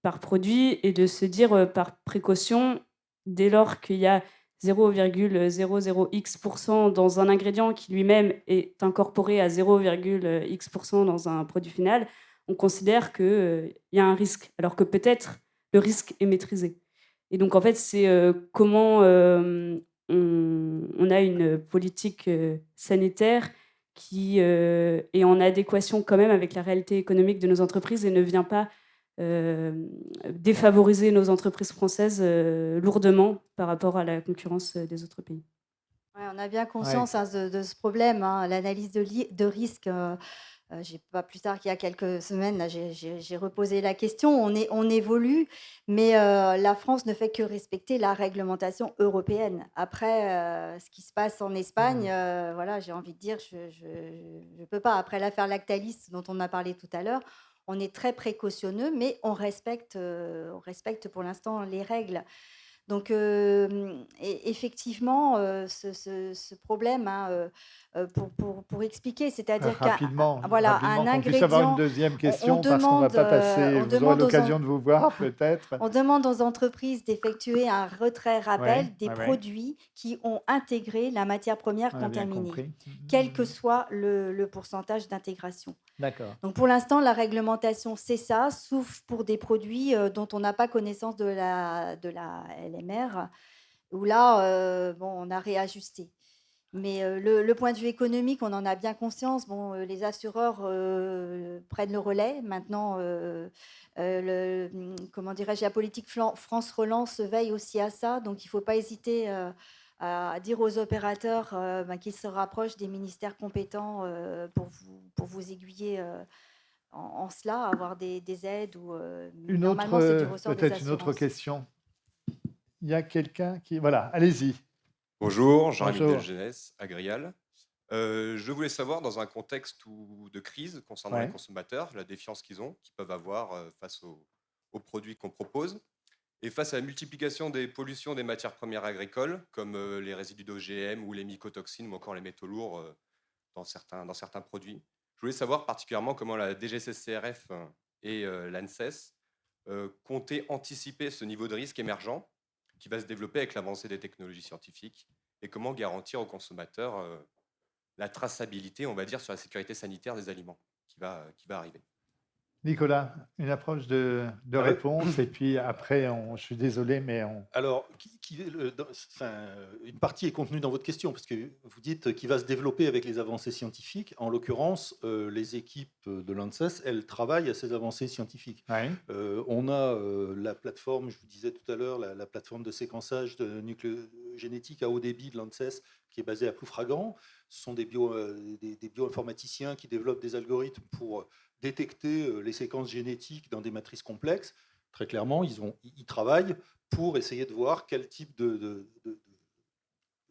par produit et de se dire par précaution, dès lors qu'il y a 0,00x% dans un ingrédient qui lui-même est incorporé à 0,x% dans un produit final, on considère qu'il y a un risque, alors que peut-être le risque est maîtrisé. Et donc, en fait, c'est comment on a une politique sanitaire qui est en adéquation quand même avec la réalité économique de nos entreprises et ne vient pas défavoriser nos entreprises françaises lourdement par rapport à la concurrence des autres pays. Ouais, on a bien Ouais. conscience de ce problème, l'analyse de risque. J'ai pas plus tard qu'il y a quelques semaines, là, j'ai reposé la question. On évolue, mais la France ne fait que respecter la réglementation européenne. Après, ce qui se passe en Espagne, voilà, j'ai envie de dire, je peux pas. Après l'affaire Lactalis, dont on a parlé tout à l'heure, on est très précautionneux, mais on respecte pour l'instant les règles. Donc, effectivement, ce problème, pour expliquer, c'est-à-dire qu'un Rapidement, voilà, rapidement, un qu'on puisse avoir une ingrédient, deuxième on question, parce qu'on va demande, pas passer. on Vous aurez demande l'occasion de vous voir, peut-être. on demande aux entreprises d'effectuer un retrait-rappel Oui, des oui, oui. produits qui ont intégré la matière première On a bien contaminée, compris. quel que soit le pourcentage d'intégration. D'accord. Donc pour l'instant, la réglementation, c'est ça, sauf pour des produits dont on n'a pas connaissance de la LMR, où là, bon, on a réajusté. Mais le point de vue économique, on en a bien conscience. Bon, les assureurs prennent le relais. Maintenant, comment dirais-je, la politique France Relance veille aussi à ça. Donc, il ne faut pas hésiter à dire aux opérateurs qu'ils se rapprochent des ministères compétents pour vous aiguiller en cela, avoir des aides. Une Normalement, c'est du autre, ressort des peut-être une autre assurances. question. Il y a quelqu'un qui... Voilà, allez-y. Bonjour, Jean-Rémy Bonjour. Delgenès, Agrial. Je voulais savoir, dans un contexte de crise concernant les Ouais. consommateurs, la défiance qu'ils peuvent avoir face aux produits qu'on propose, et face à la multiplication des pollutions des matières premières agricoles, comme les résidus d'OGM ou les mycotoxines ou encore les métaux lourds dans certains produits. Je voulais savoir particulièrement comment la DGCCRF et l'ANSES comptaient anticiper ce niveau de risque émergent qui va se développer avec l'avancée des technologies scientifiques, et comment garantir aux consommateurs la traçabilité, on va dire, sur la sécurité sanitaire des aliments qui va arriver. Nicolas, une approche de réponse, et puis après, je suis désolé, mais on... Alors, une partie est contenue dans votre question, parce que vous dites qu'il va se développer avec les avancées scientifiques. En l'occurrence, les équipes de l'ANSES, elles travaillent à ces avancées scientifiques. Ouais. On a la plateforme, je vous disais tout à l'heure, la plateforme de séquençage de nucléogénétique à haut débit de l'ANSES, qui est basée à Ploufragan. Ce sont des bioinformaticiens qui développent des algorithmes pour détecter les séquences génétiques dans des matrices complexes. Très clairement, ils travaillent pour essayer de voir quel type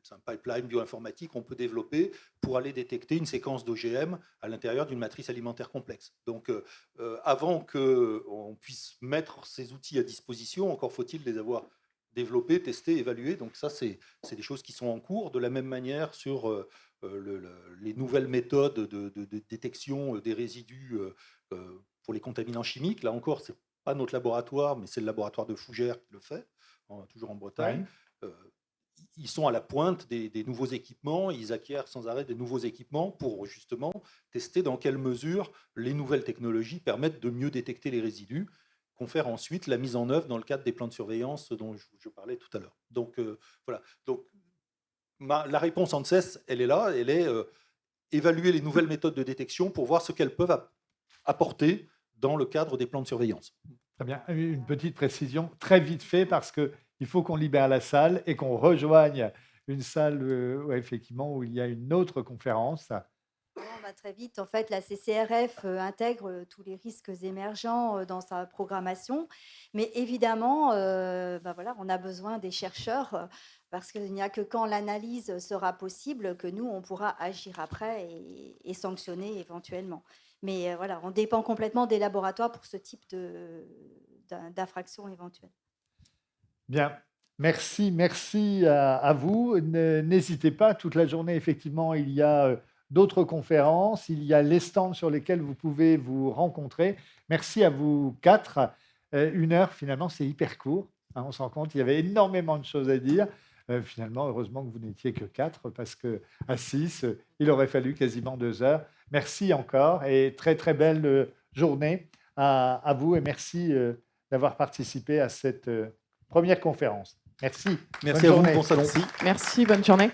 c'est un pipeline bioinformatique on peut développer pour aller détecter une séquence d'OGM à l'intérieur d'une matrice alimentaire complexe. Donc, avant qu'on puisse mettre ces outils à disposition, encore faut-il les avoir développer, tester, évaluer. Donc ça, c'est des choses qui sont en cours. De la même manière sur les nouvelles méthodes de détection des résidus pour les contaminants chimiques. Là encore, ce n'est pas notre laboratoire, mais c'est le laboratoire de Fougères qui le fait, toujours en Bretagne. Ils sont à la pointe des nouveaux équipements, ils acquièrent sans arrêt des nouveaux équipements pour justement tester dans quelle mesure les nouvelles technologies permettent de mieux détecter les résidus, confère ensuite la mise en œuvre dans le cadre des plans de surveillance dont je parlais tout à l'heure. Donc voilà. Donc, la réponse ANSES, elle est là, elle est évaluer les nouvelles méthodes de détection pour voir ce qu'elles peuvent apporter dans le cadre des plans de surveillance. Très bien. Une petite précision, très vite fait, parce qu'il faut qu'on libère la salle et qu'on rejoigne une salle effectivement, où il y a une autre conférence. On va très vite. En fait, la CCRF intègre tous les risques émergents dans sa programmation. Mais évidemment, voilà, on a besoin des chercheurs parce qu'il n'y a que quand l'analyse sera possible que nous, on pourra agir après et sanctionner éventuellement. Mais voilà, on dépend complètement des laboratoires pour ce type d'infraction éventuelle. Bien. Merci à vous. N'hésitez pas, toute la journée, effectivement, il y a d'autres conférences, il y a les stands sur lesquels vous pouvez vous rencontrer. Merci à vous quatre. 1 heure, finalement, c'est hyper court. On se rend compte, il y avait énormément de choses à dire. Finalement, heureusement que vous n'étiez que 4, parce qu'à 6, il aurait fallu quasiment 2 heures. Merci encore et très, très belle journée à vous et merci d'avoir participé à cette première conférence. Merci. Merci à vous, bon salon. Merci, bonne journée.